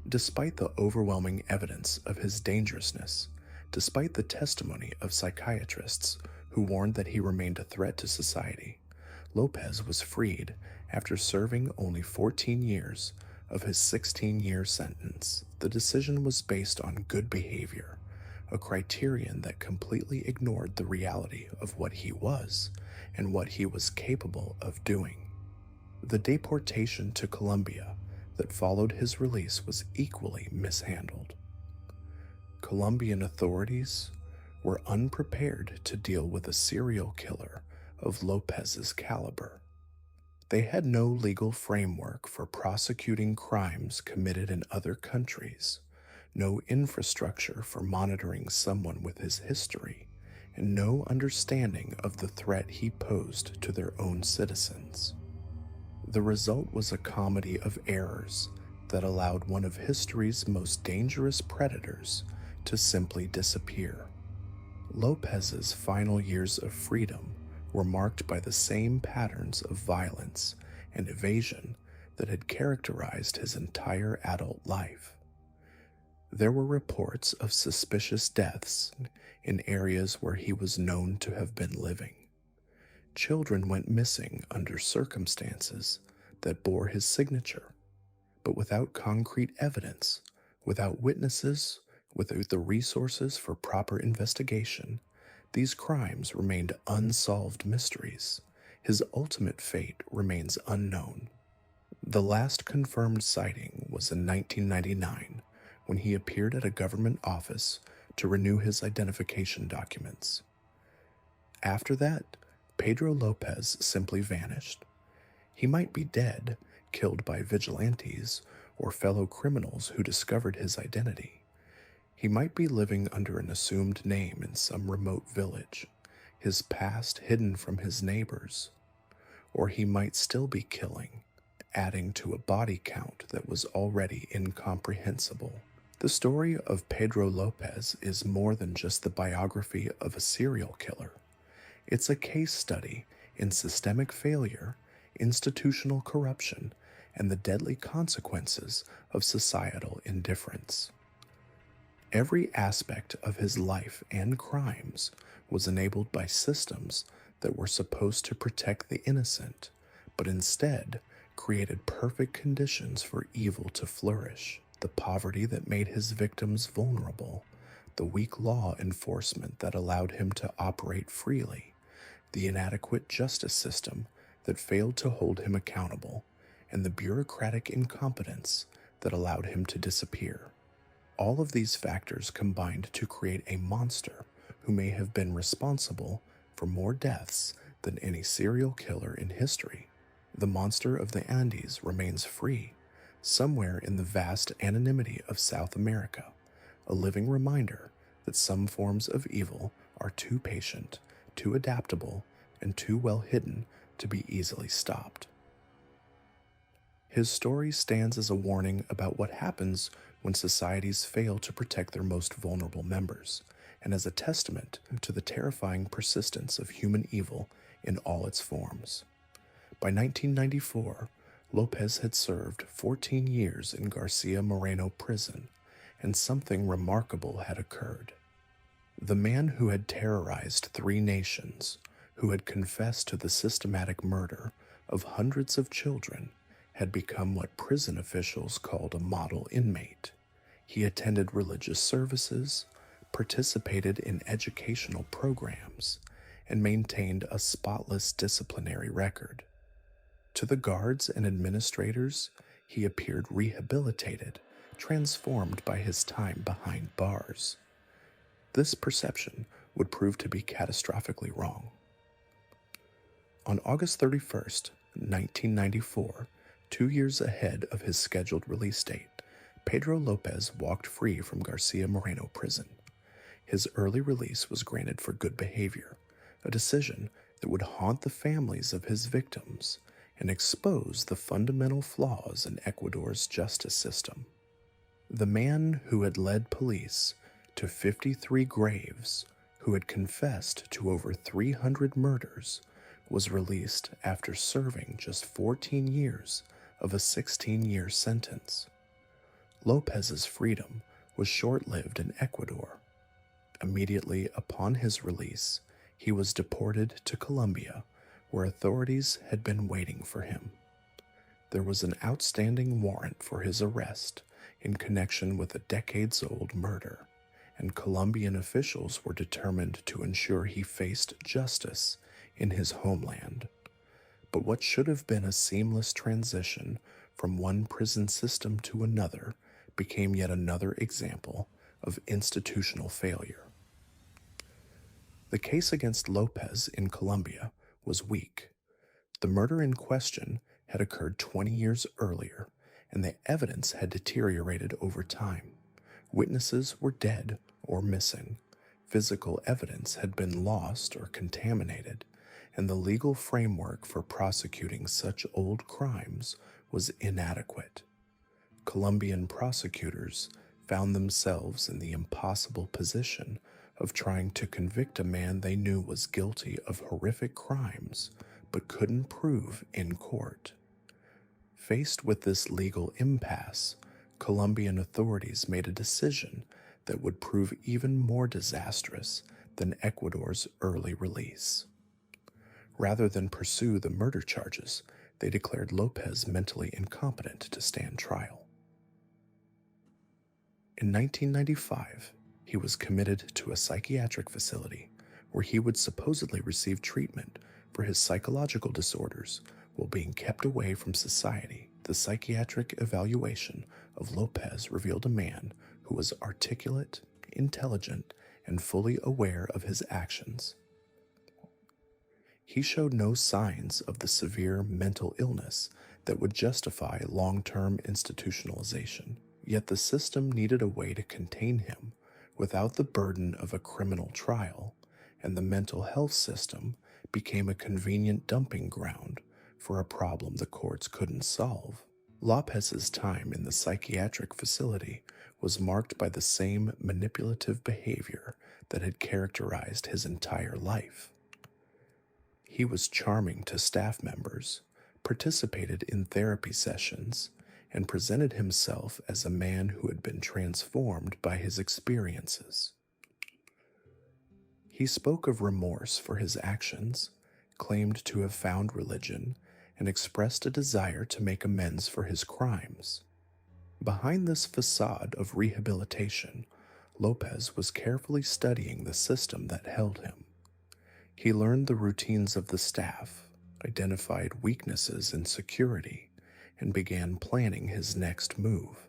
Despite the overwhelming evidence of his dangerousness, despite the testimony of psychiatrists who warned that he remained a threat to society, López was freed after serving only 14 years of his 16-year sentence. The decision was based on good behavior, a criterion that completely ignored the reality of what he was and what he was capable of doing. The deportation to Colombia that followed his release was equally mishandled. Colombian authorities were unprepared to deal with a serial killer of López's caliber. They had no legal framework for prosecuting crimes committed in other countries, no infrastructure for monitoring someone with his history, and no understanding of the threat he posed to their own citizens. The result was a comedy of errors that allowed one of history's most dangerous predators to simply disappear. López's final years of freedom were marked by the same patterns of violence and evasion that had characterized his entire adult life. There were reports of suspicious deaths in areas where he was known to have been living. Children went missing under circumstances that bore his signature, but without concrete evidence, without witnesses, without the resources for proper investigation, these crimes remained unsolved mysteries. His ultimate fate remains unknown. The last confirmed sighting was in 1999 when he appeared at a government office to renew his identification documents. After that, Pedro López simply vanished. He might be dead, killed by vigilantes or fellow criminals who discovered his identity. He might be living under an assumed name in some remote village, his past hidden from his neighbors. Or he might still be killing, adding to a body count that was already incomprehensible. The story of Pedro López is more than just the biography of a serial killer. It's a case study in systemic failure, institutional corruption, and the deadly consequences of societal indifference. Every aspect of his life and crimes was enabled by systems that were supposed to protect the innocent, but instead created perfect conditions for evil to flourish. The poverty that made his victims vulnerable, the weak law enforcement that allowed him to operate freely, the inadequate justice system that failed to hold him accountable, and the bureaucratic incompetence that allowed him to disappear. All of these factors combined to create a monster who may have been responsible for more deaths than any serial killer in history. The monster of the Andes remains free, somewhere in the vast anonymity of South America, a living reminder that some forms of evil are too patient, too adaptable, and too well hidden to be easily stopped. His story stands as a warning about what happens when societies fail to protect their most vulnerable members, and as a testament to the terrifying persistence of human evil in all its forms. By 1994, López had served 14 years in Garcia Moreno prison, and something remarkable had occurred. The man who had terrorized 3 nations, who had confessed to the systematic murder of hundreds of children, had become what prison officials called a model inmate. He attended religious services, participated in educational programs, and maintained a spotless disciplinary record. To the guards and administrators, he appeared rehabilitated, transformed by his time behind bars. This perception would prove to be catastrophically wrong. On August 31st, 1994, 2 years ahead of his scheduled release date, Pedro López walked free from Garcia Moreno prison. His early release was granted for good behavior, a decision that would haunt the families of his victims, and expose the fundamental flaws in Ecuador's justice system. The man who had led police to 53 graves, who had confessed to over 300 murders, was released after serving just 14 years of a 16-year sentence. López's freedom was short-lived in Ecuador. Immediately upon his release, he was deported to Colombia, where authorities had been waiting for him. There was an outstanding warrant for his arrest in connection with a decades-old murder, and Colombian officials were determined to ensure he faced justice in his homeland. But what should have been a seamless transition from one prison system to another became yet another example of institutional failure. The case against López in Colombia was weak. The murder in question had occurred 20 years earlier, and the evidence had deteriorated over time. Witnesses were dead or missing. Physical evidence had been lost or contaminated, and the legal framework for prosecuting such old crimes was inadequate. Colombian prosecutors found themselves in the impossible position of trying to convict a man they knew was guilty of horrific crimes but couldn't prove in court. Faced with this legal impasse, Colombian authorities made a decision that would prove even more disastrous than Ecuador's early release. Rather than pursue the murder charges, they declared López mentally incompetent to stand trial. In 1995, he was committed to a psychiatric facility where he would supposedly receive treatment for his psychological disorders while being kept away from society. The psychiatric evaluation of López revealed a man who was articulate, intelligent, and fully aware of his actions. He showed no signs of the severe mental illness that would justify long-term institutionalization, yet the system needed a way to contain him without the burden of a criminal trial, and the mental health system became a convenient dumping ground for a problem the courts couldn't solve. López's time in the psychiatric facility was marked by the same manipulative behavior that had characterized his entire life. He was charming to staff members, participated in therapy sessions, and presented himself as a man who had been transformed by his experiences. He spoke of remorse for his actions, claimed to have found religion, and expressed a desire to make amends for his crimes. Behind this facade of rehabilitation, López was carefully studying the system that held him. He learned the routines of the staff, identified weaknesses in security, and began planning his next move.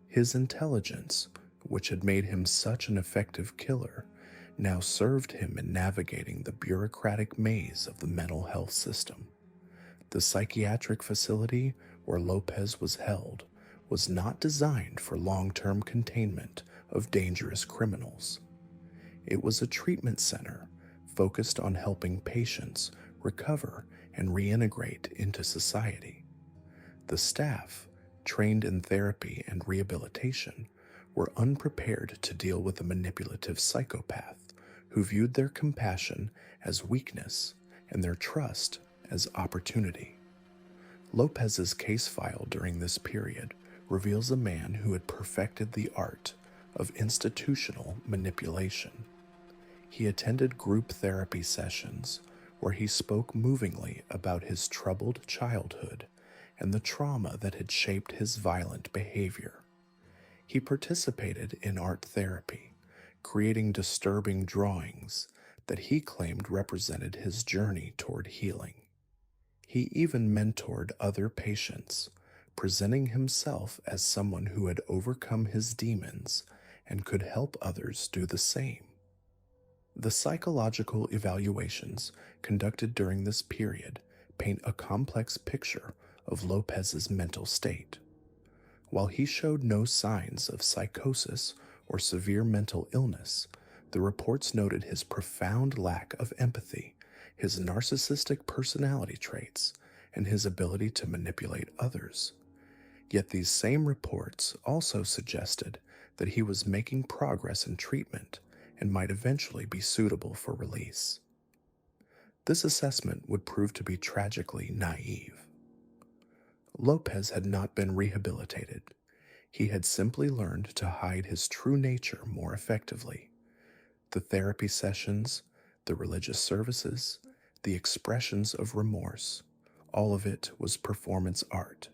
His intelligence, which had made him such an effective killer, now served him in navigating the bureaucratic maze of the mental health system. The psychiatric facility where López was held was not designed for long-term containment of dangerous criminals. It was a treatment center focused on helping patients recover and reintegrate into society. The staff, trained in therapy and rehabilitation, were unprepared to deal with a manipulative psychopath who viewed their compassion as weakness and their trust as opportunity. López's case file during this period reveals a man who had perfected the art of institutional manipulation. He attended group therapy sessions where he spoke movingly about his troubled childhood and the trauma that had shaped his violent behavior. He participated in art therapy, creating disturbing drawings that he claimed represented his journey toward healing. He even mentored other patients, presenting himself as someone who had overcome his demons and could help others do the same. The psychological evaluations conducted during this period paint a complex picture of López's mental state. While he showed no signs of psychosis or severe mental illness, the reports noted his profound lack of empathy, his narcissistic personality traits, and his ability to manipulate others. Yet these same reports also suggested that he was making progress in treatment and might eventually be suitable for release. This assessment would prove to be tragically naive. Lopez had not been rehabilitated. He had simply learned to hide his true nature more effectively. The therapy sessions, the religious services, the expressions of remorse, all of it was performance art,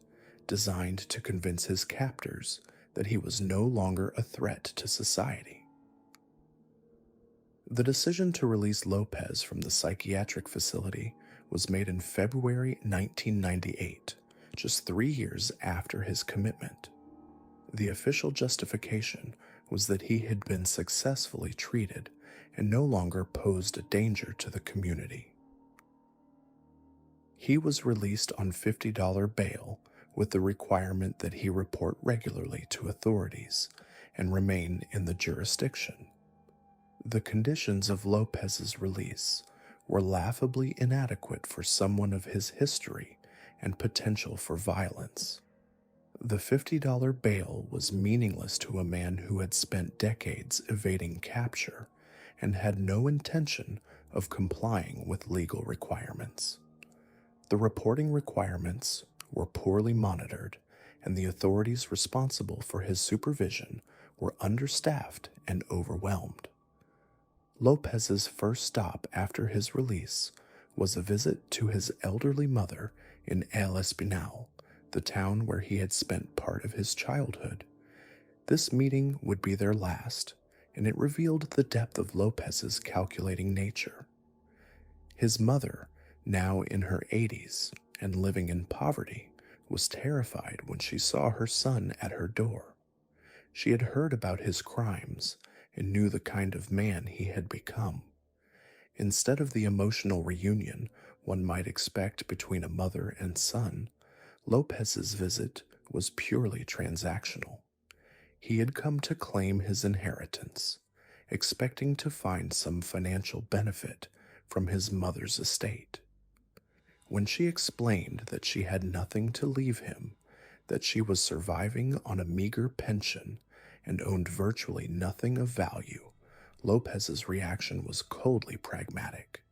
designed to convince his captors that he was no longer a threat to society. The decision to release Lopez from the psychiatric facility was made in February 1998, just 3 years after his commitment. The official justification was that he had been successfully treated and no longer posed a danger to the community. He was released on $50 bail with the requirement that he report regularly to authorities and remain in the jurisdiction. The conditions of Lopez's release were laughably inadequate for someone of his history and potential for violence. The $50 bail was meaningless to a man who had spent decades evading capture and had no intention of complying with legal requirements. The reporting requirements were poorly monitored, and the authorities responsible for his supervision were understaffed and overwhelmed. Lopez's first stop after his release was a visit to his elderly mother in El Espinal, the town where he had spent part of his childhood. This meeting would be their last, and it revealed the depth of Lopez's calculating nature. His mother, now in her 80s and living in poverty, was terrified when she saw her son at her door. She had heard about his crimes and knew the kind of man he had become. Instead of the emotional reunion one might expect between a mother and son, Lopez's visit was purely transactional. He had come to claim his inheritance, expecting to find some financial benefit from his mother's estate. When she explained that she had nothing to leave him, that she was surviving on a meager pension and owned virtually nothing of value, Lopez's reaction was coldly pragmatic.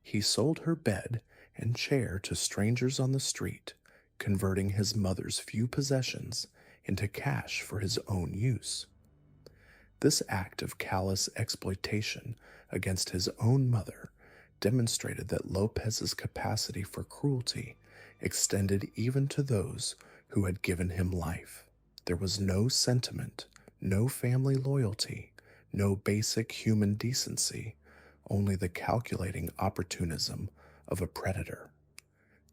He sold her bed and chair to strangers on the street, converting his mother's few possessions into cash for his own use. This act of callous exploitation against his own mother demonstrated that Lopez's capacity for cruelty extended even to those who had given him life. There was no sentiment, no family loyalty, no basic human decency, only the calculating opportunism of a predator.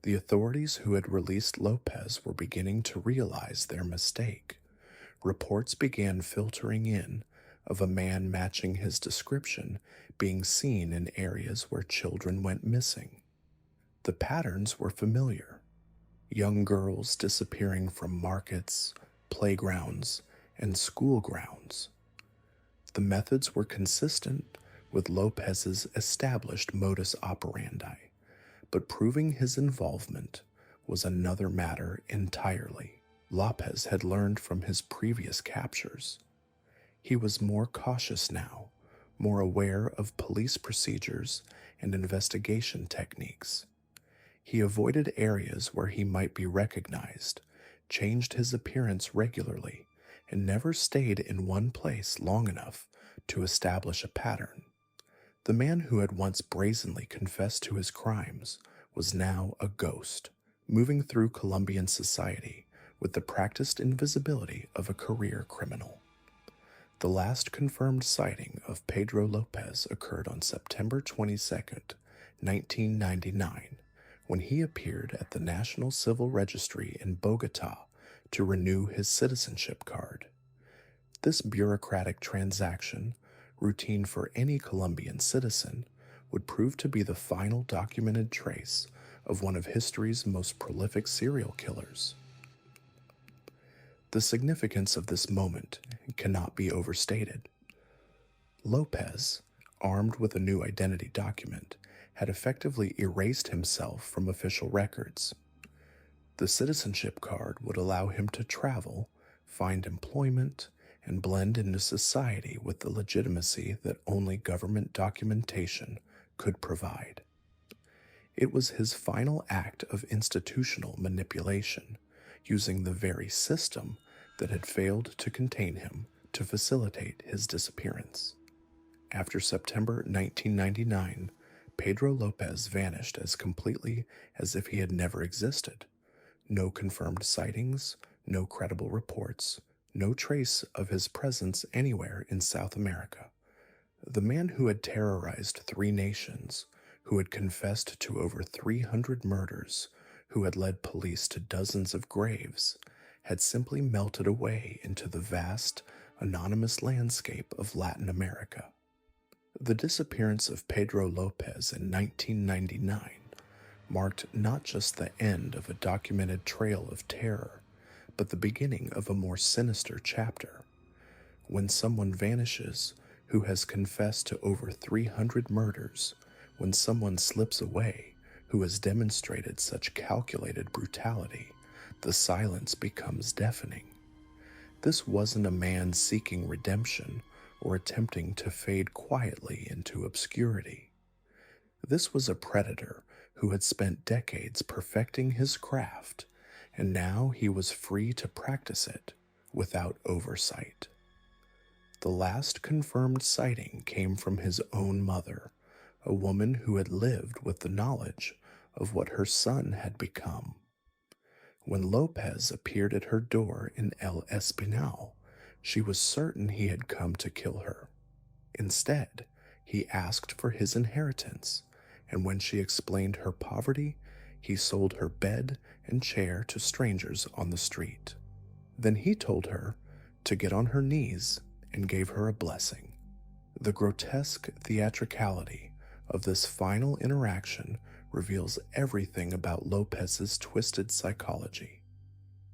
The authorities who had released Lopez were beginning to realize their mistake. Reports began filtering in of a man matching his description being seen in areas where children went missing. The patterns were familiar. Young girls disappearing from markets, playgrounds, and school grounds. The methods were consistent with Lopez's established modus operandi, but proving his involvement was another matter entirely. Lopez had learned from his previous captures. He was more cautious now, more aware of police procedures and investigation techniques. He avoided areas where he might be recognized, changed his appearance regularly, and never stayed in one place long enough to establish a pattern. The man who had once brazenly confessed to his crimes was now a ghost, moving through Colombian society with the practiced invisibility of a career criminal. The last confirmed sighting of Pedro López occurred on September 22, 1999, when he appeared at the National Civil Registry in Bogota to renew his citizenship card. This bureaucratic transaction, routine for any Colombian citizen, would prove to be the final documented trace of one of history's most prolific serial killers. The significance of this moment cannot be overstated. Lopez, armed with a new identity document, had effectively erased himself from official records. The citizenship card would allow him to travel, find employment, and blend into society with the legitimacy that only government documentation could provide. It was his final act of institutional manipulation, using the very system that had failed to contain him to facilitate his disappearance. After September 1999, Pedro López vanished as completely as if he had never existed. No confirmed sightings, no credible reports, no trace of his presence anywhere in South America. The man who had terrorized 3 nations, who had confessed to over 300 murders, who had led police to dozens of graves, had simply melted away into the vast, anonymous landscape of Latin America. The disappearance of Pedro López in 1999 marked not just the end of a documented trail of terror, but the beginning of a more sinister chapter. When someone vanishes who has confessed to over 300 murders, when someone slips away who has demonstrated such calculated brutality, the silence becomes deafening. This wasn't a man seeking redemption or attempting to fade quietly into obscurity. This was a predator who had spent decades perfecting his craft, and now he was free to practice it without oversight. The last confirmed sighting came from his own mother, a woman who had lived with the knowledge of what her son had become. When López appeared at her door in El Espinal, she was certain he had come to kill her. Instead, he asked for his inheritance, and when she explained her poverty, he sold her bed and chair to strangers on the street. Then he told her to get on her knees and gave her a blessing. The grotesque theatricality of this final interaction reveals everything about López's twisted psychology.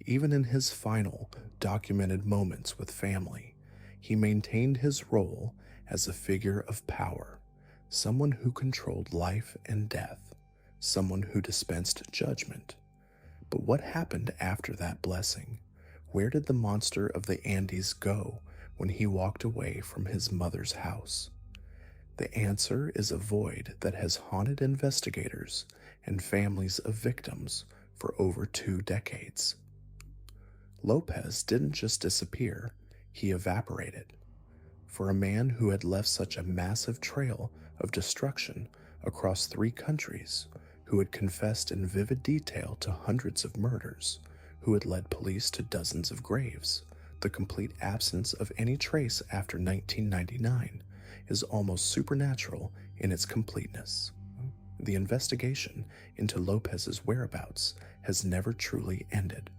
Even in his final, documented moments with family, he maintained his role as a figure of power, someone who controlled life and death, someone who dispensed judgment. But what happened after that blessing? Where did the monster of the Andes go when he walked away from his mother's house? The answer is a void that has haunted investigators and families of victims for over 2 decades. López didn't just disappear, he evaporated. For a man who had left such a massive trail of destruction across 3 countries, who had confessed in vivid detail to hundreds of murders, who had led police to dozens of graves, the complete absence of any trace after 1999 is almost supernatural in its completeness. The investigation into López's whereabouts has never truly ended.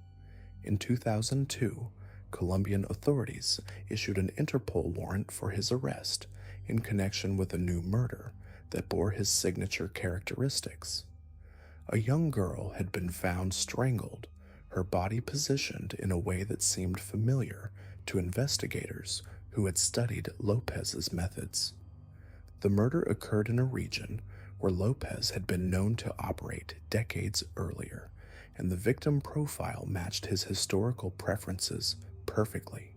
In 2002, Colombian authorities issued an Interpol warrant for his arrest in connection with a new murder that bore his signature characteristics. A young girl had been found strangled, her body positioned in a way that seemed familiar to investigators who had studied López's methods. The murder occurred in a region where López had been known to operate decades earlier, and the victim profile matched his historical preferences perfectly.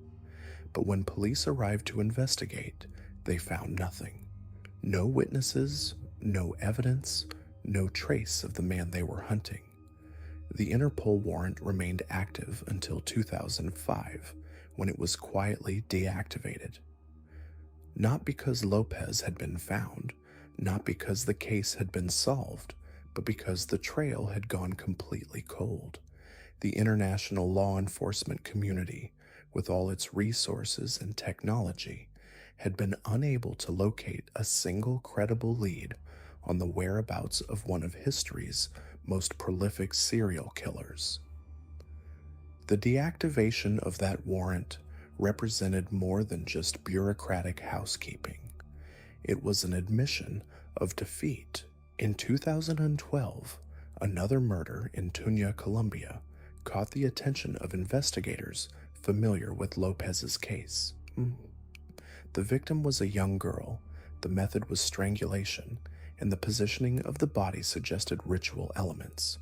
But when police arrived to investigate, they found nothing. No witnesses, no evidence, no trace of the man they were hunting. The Interpol warrant remained active until 2005, when it was quietly deactivated. Not because López had been found, not because the case had been solved, but because the trail had gone completely cold. The international law enforcement community, with all its resources and technology, had been unable to locate a single credible lead on the whereabouts of one of history's most prolific serial killers. The deactivation of that warrant represented more than just bureaucratic housekeeping. It was an admission of defeat. In 2012, another murder in Tunia, Colombia, caught the attention of investigators familiar with López's case. The victim was a young girl, the method was strangulation, and the positioning of the body suggested ritual elements.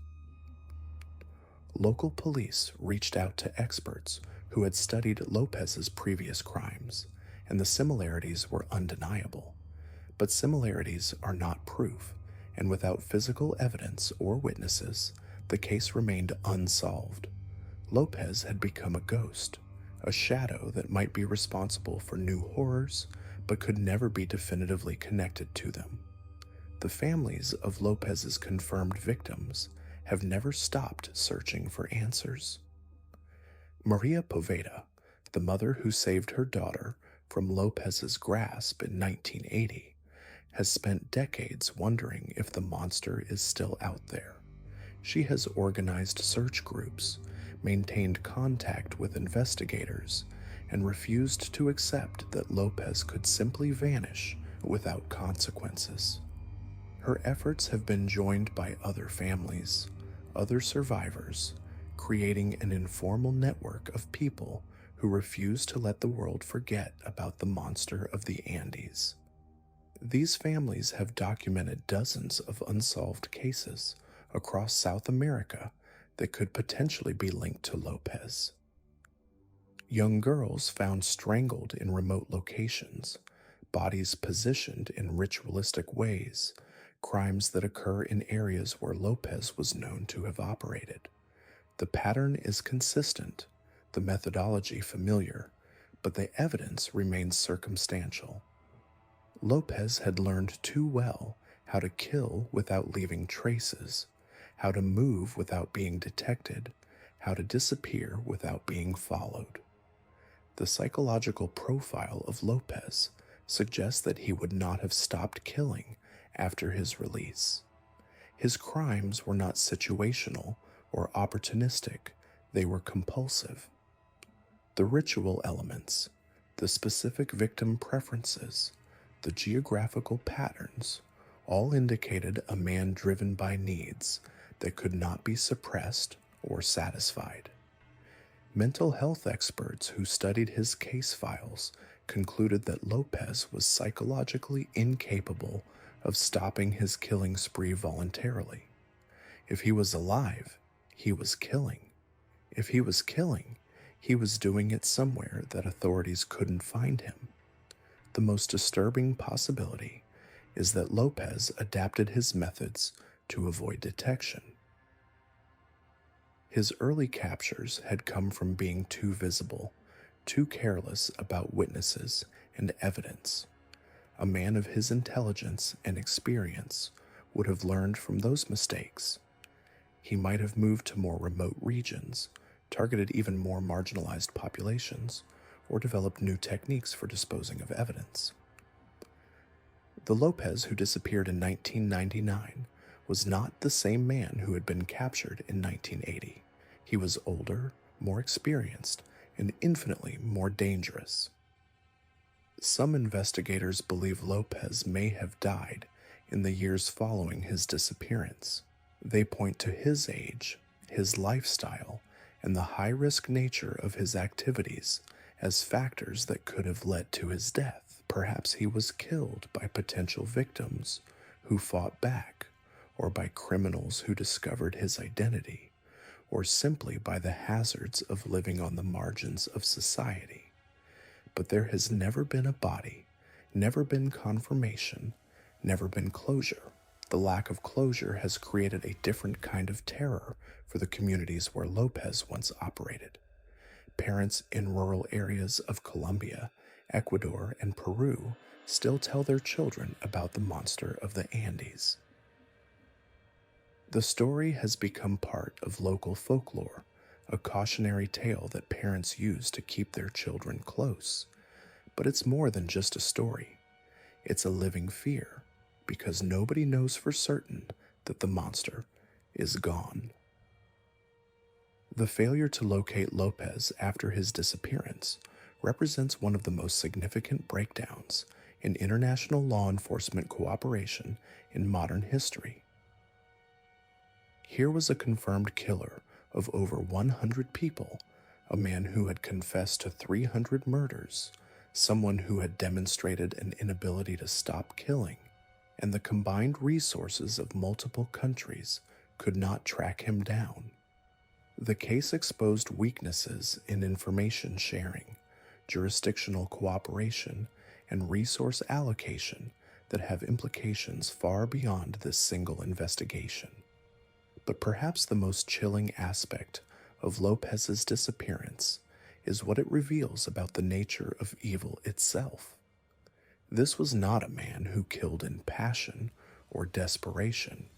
Local police reached out to experts who had studied Lopez's previous crimes, and the similarities were undeniable. But similarities are not proof, and without physical evidence or witnesses, the case remained unsolved. Lopez had become a ghost, a shadow that might be responsible for new horrors, but could never be definitively connected to them. The families of Lopez's confirmed victims have never stopped searching for answers. Maria Poveda, the mother who saved her daughter from Lopez's grasp in 1980, has spent decades wondering if the monster is still out there. She has organized search groups, maintained contact with investigators, and refused to accept that Lopez could simply vanish without consequences. Her efforts have been joined by other families, other survivors, creating an informal network of people who refuse to let the world forget about the monster of the Andes. These families have documented dozens of unsolved cases across South America that could potentially be linked to Lopez. Young girls found strangled in remote locations, bodies positioned in ritualistic ways, crimes that occur in areas where Lopez was known to have operated. The pattern is consistent, the methodology familiar, but the evidence remains circumstantial. Lopez had learned too well how to kill without leaving traces, how to move without being detected, how to disappear without being followed. The psychological profile of Lopez suggests that he would not have stopped killing after his release. His crimes were not situational or opportunistic, they were compulsive. The ritual elements, the specific victim preferences, the geographical patterns, all indicated a man driven by needs that could not be suppressed or satisfied. Mental health experts who studied his case files concluded that Lopez was psychologically incapable of stopping his killing spree voluntarily. If he was alive, he was killing. If he was killing, he was doing it somewhere that authorities couldn't find him. The most disturbing possibility is that Lopez adapted his methods to avoid detection. His early captures had come from being too visible, too careless about witnesses and evidence. A man of his intelligence and experience would have learned from those mistakes. He might have moved to more remote regions, targeted even more marginalized populations, or developed new techniques for disposing of evidence. The Lopez who disappeared in 1999 was not the same man who had been captured in 1980. He was older, more experienced, and infinitely more dangerous. Some investigators believe Lopez may have died in the years following his disappearance. They point to his age, his lifestyle, and the high-risk nature of his activities as factors that could have led to his death. Perhaps he was killed by potential victims who fought back, or by criminals who discovered his identity, or simply by the hazards of living on the margins of society. But there has never been a body, never been confirmation, never been closure. The lack of closure has created a different kind of terror for the communities where Lopez once operated. Parents in rural areas of Colombia, Ecuador, and Peru still tell their children about the monster of the Andes. The story has become part of local folklore, a cautionary tale that parents use to keep their children close. But it's more than just a story. It's a living fear, because nobody knows for certain that the monster is gone. The failure to locate Lopez after his disappearance represents one of the most significant breakdowns in international law enforcement cooperation in modern history. Here was a confirmed killer of over 100 people, a man who had confessed to 300 murders, someone who had demonstrated an inability to stop killing, and the combined resources of multiple countries could not track him down. The case exposed weaknesses in information sharing, jurisdictional cooperation, and resource allocation that have implications far beyond this single investigation. But perhaps the most chilling aspect of Lopez's disappearance is what it reveals about the nature of evil itself. This was not a man who killed in passion or desperation.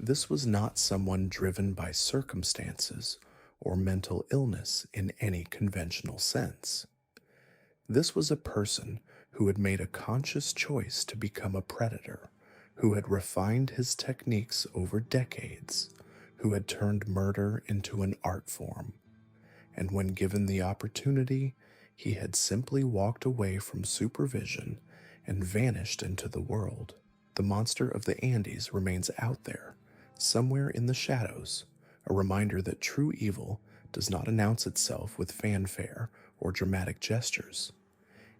This was not someone driven by circumstances or mental illness in any conventional sense. This was a person who had made a conscious choice to become a predator, who had refined his techniques over decades, who had turned murder into an art form. And when given the opportunity, he had simply walked away from supervision and vanished into the world. The monster of the Andes remains out there, somewhere in the shadows, a reminder that true evil does not announce itself with fanfare or dramatic gestures.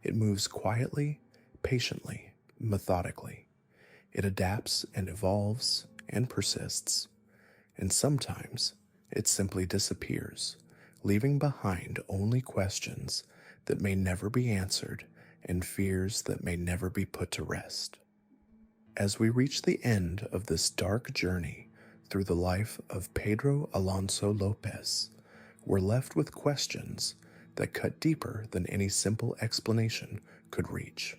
It moves quietly, patiently, methodically. It adapts and evolves and persists. And sometimes it simply disappears, leaving behind only questions that may never be answered and fears that may never be put to rest. As we reach the end of this dark journey through the life of Pedro Alonso Lopez, we're left with questions that cut deeper than any simple explanation could reach.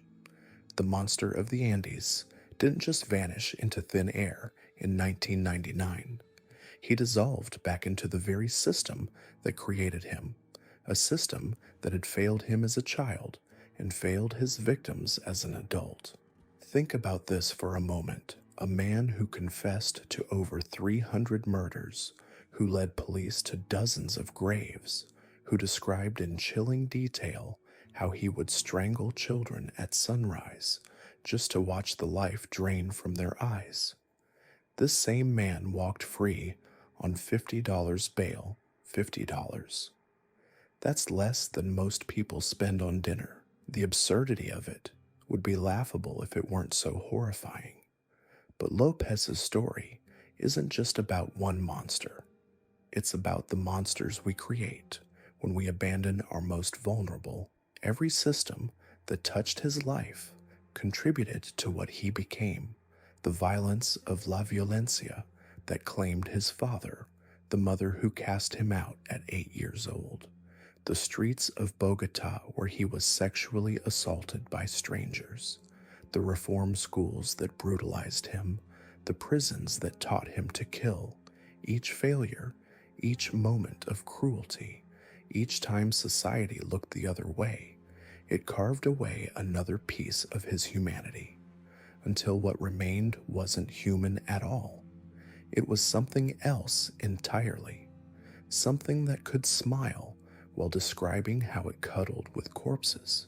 The monster of the Andes didn't just vanish into thin air in 1999. He dissolved back into the very system that created him, a system that had failed him as a child and failed his victims as an adult. Think about this for a moment. A man who confessed to over 300 murders, who led police to dozens of graves, who described in chilling detail how he would strangle children at sunrise just to watch the life drain from their eyes. This same man walked free on $50 bail, $50. That's less than most people spend on dinner. The absurdity of it would be laughable if it weren't so horrifying. But Lopez's story isn't just about one monster. It's about the monsters we create when we abandon our most vulnerable. Every system that touched his life contributed to what he became. The violence of la violencia that claimed his father, the mother who cast him out at 8 years old. The streets of Bogota where he was sexually assaulted by strangers. The reform schools that brutalized him. The prisons that taught him to kill. Each failure, each moment of cruelty, each time society looked the other way, it carved away another piece of his humanity, until what remained wasn't human at all. It was something else entirely, something that could smile while describing how it cuddled with corpses,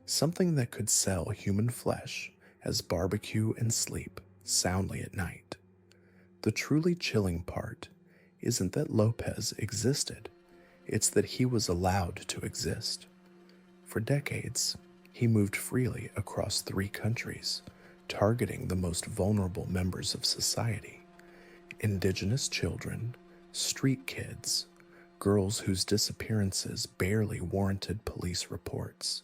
something that could sell human flesh as barbecue and sleep soundly at night. The truly chilling part isn't that Lopez existed, it's that he was allowed to exist. For decades, he moved freely across 3 countries, targeting the most vulnerable members of society: indigenous children, street kids, girls whose disappearances barely warranted police reports.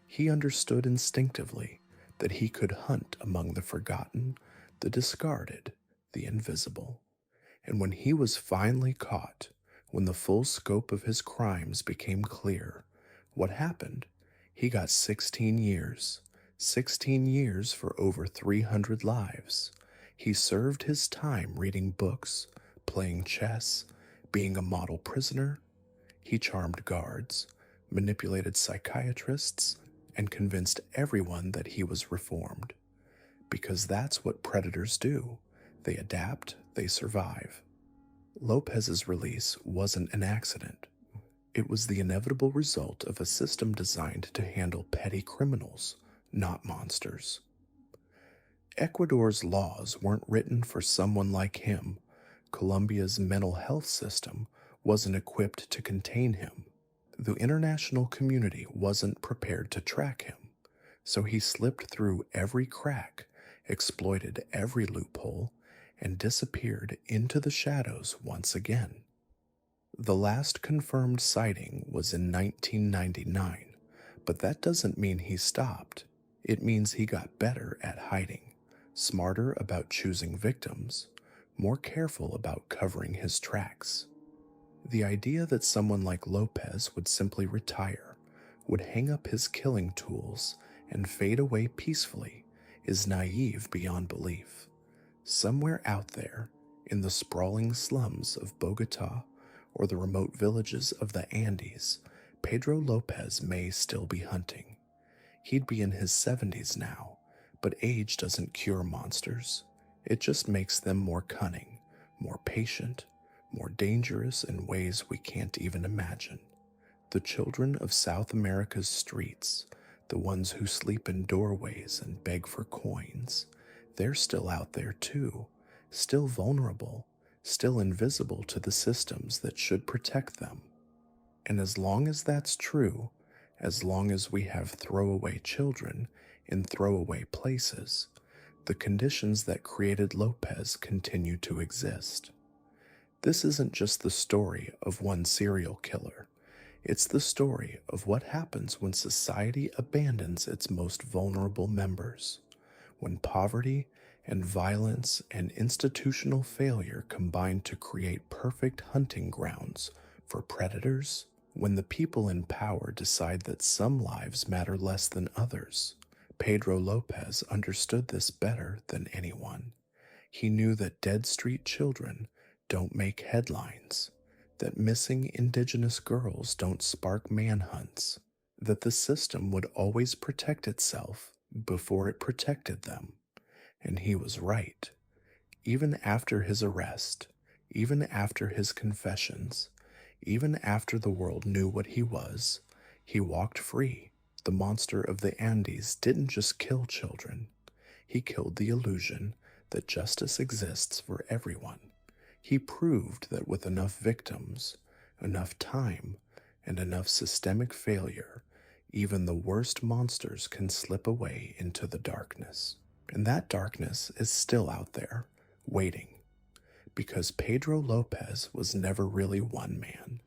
He understood instinctively that he could hunt among the forgotten, the discarded, the invisible. And when he was finally caught, when the full scope of his crimes became clear, what happened? He got 16 years. 16 years for over 300 lives. He served his time reading books, playing chess, being a model prisoner. He charmed guards, manipulated psychiatrists, and convinced everyone that he was reformed. Because that's what predators do. They adapt, they survive. Lopez's release wasn't an accident. It was the inevitable result of a system designed to handle petty criminals, not monsters. Ecuador's laws weren't written for someone like him. Colombia's mental health system wasn't equipped to contain him. The international community wasn't prepared to track him, so he slipped through every crack, exploited every loophole, and disappeared into the shadows once again. The last confirmed sighting was in 1999, but that doesn't mean he stopped. It means he got better at hiding, smarter about choosing victims, more careful about covering his tracks. The idea that someone like Lopez would simply retire, would hang up his killing tools, and fade away peacefully is naive beyond belief. Somewhere out there, in the sprawling slums of Bogota or the remote villages of the Andes, Pedro Lopez may still be hunting. He'd be in his 70s now, but age doesn't cure monsters. It just makes them more cunning, more patient, more dangerous in ways we can't even imagine. The children of South America's streets, the ones who sleep in doorways and beg for coins, they're still out there too, still vulnerable, still invisible to the systems that should protect them. And as long as that's true, as long as we have throwaway children in throwaway places, the conditions that created Lopez continue to exist. This isn't just the story of one serial killer. It's the story of what happens when society abandons its most vulnerable members, when poverty and violence and institutional failure combine to create perfect hunting grounds for predators, when the people in power decide that some lives matter less than others. Pedro Lopez understood this better than anyone. He knew that dead street children don't make headlines, that missing indigenous girls don't spark manhunts, that the system would always protect itself before it protected them. And he was right. Even after his arrest, even after his confessions, even after the world knew what he walked free. The monster of the Andes didn't just kill children. He killed the illusion that justice exists for everyone. He proved that with enough victims, enough time, and enough systemic failure, even the worst monsters can slip away into the darkness. And that darkness is still out there, waiting. Because Pedro Lopez was never really one man.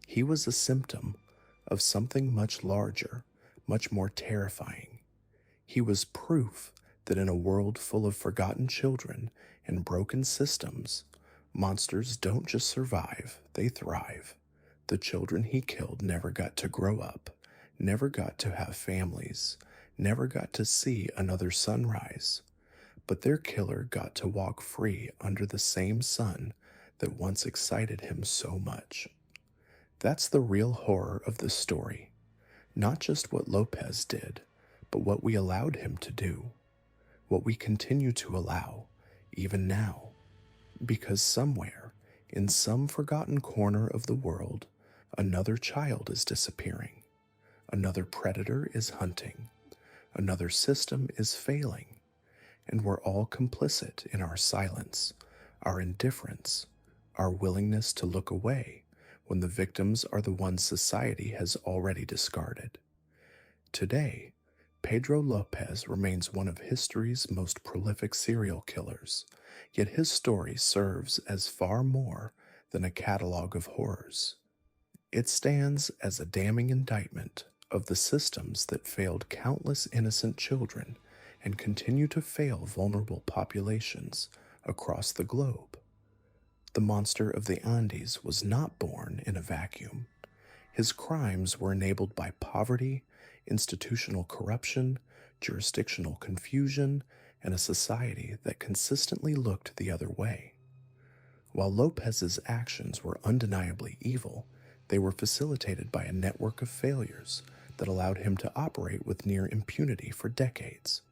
He was a symptom of something much larger, much more terrifying. He was proof that in a world full of forgotten children and broken systems, monsters don't just survive, they thrive. The children he killed never got to grow up, never got to have families, never got to see another sunrise. But their killer got to walk free under the same sun that once excited him so much. That's the real horror of this story. Not just what Lopez did, but what we allowed him to do. What we continue to allow, even now. Because somewhere, in some forgotten corner of the world, another child is disappearing. Another predator is hunting. Another system is failing. And we're all complicit in our silence, our indifference, our willingness to look away when the victims are the ones society has already discarded. Today, Pedro Lopez remains one of history's most prolific serial killers, yet his story serves as far more than a catalog of horrors. It stands as a damning indictment of the systems that failed countless innocent children and continue to fail vulnerable populations across the globe. The monster of the Andes was not born in a vacuum. His crimes were enabled by poverty, institutional corruption, jurisdictional confusion, and a society that consistently looked the other way. While Lopez's actions were undeniably evil, they were facilitated by a network of failures that allowed him to operate with near impunity for decades.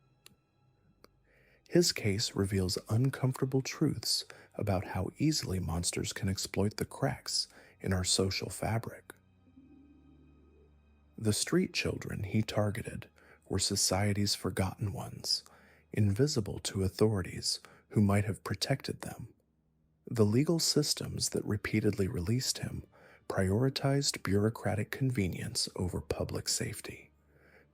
His case reveals uncomfortable truths about how easily monsters can exploit the cracks in our social fabric. The street children he targeted were society's forgotten ones, invisible to authorities who might have protected them. The legal systems that repeatedly released him prioritized bureaucratic convenience over public safety.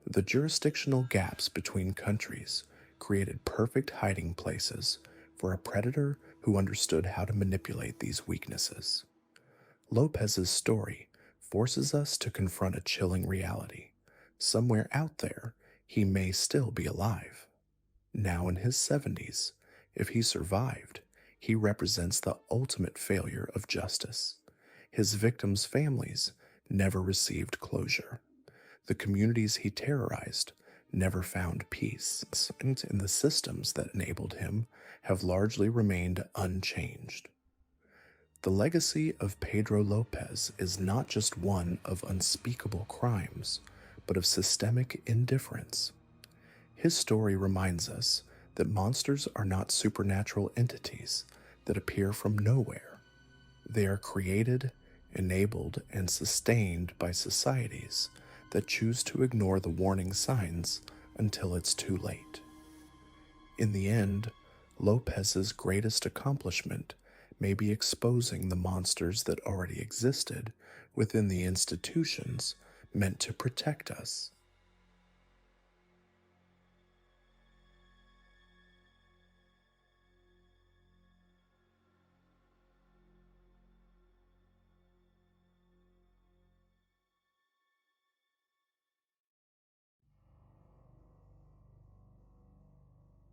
The jurisdictional gaps between countries created perfect hiding places for a predator who understood how to manipulate these weaknesses. Lopez's story forces us to confront a chilling reality. Somewhere out there, he may still be alive. Now in his 70s, if he survived, he represents the ultimate failure of justice. His victims' families never received closure. The communities he terrorized never found peace, and the systems that enabled him have largely remained unchanged. The legacy of Pedro Lopez is not just one of unspeakable crimes, but of systemic indifference. His story reminds us that monsters are not supernatural entities that appear from nowhere. They are created, enabled, and sustained by societies that choose to ignore the warning signs until it's too late. In the end, Lopez's greatest accomplishment may be exposing the monsters that already existed within the institutions meant to protect us.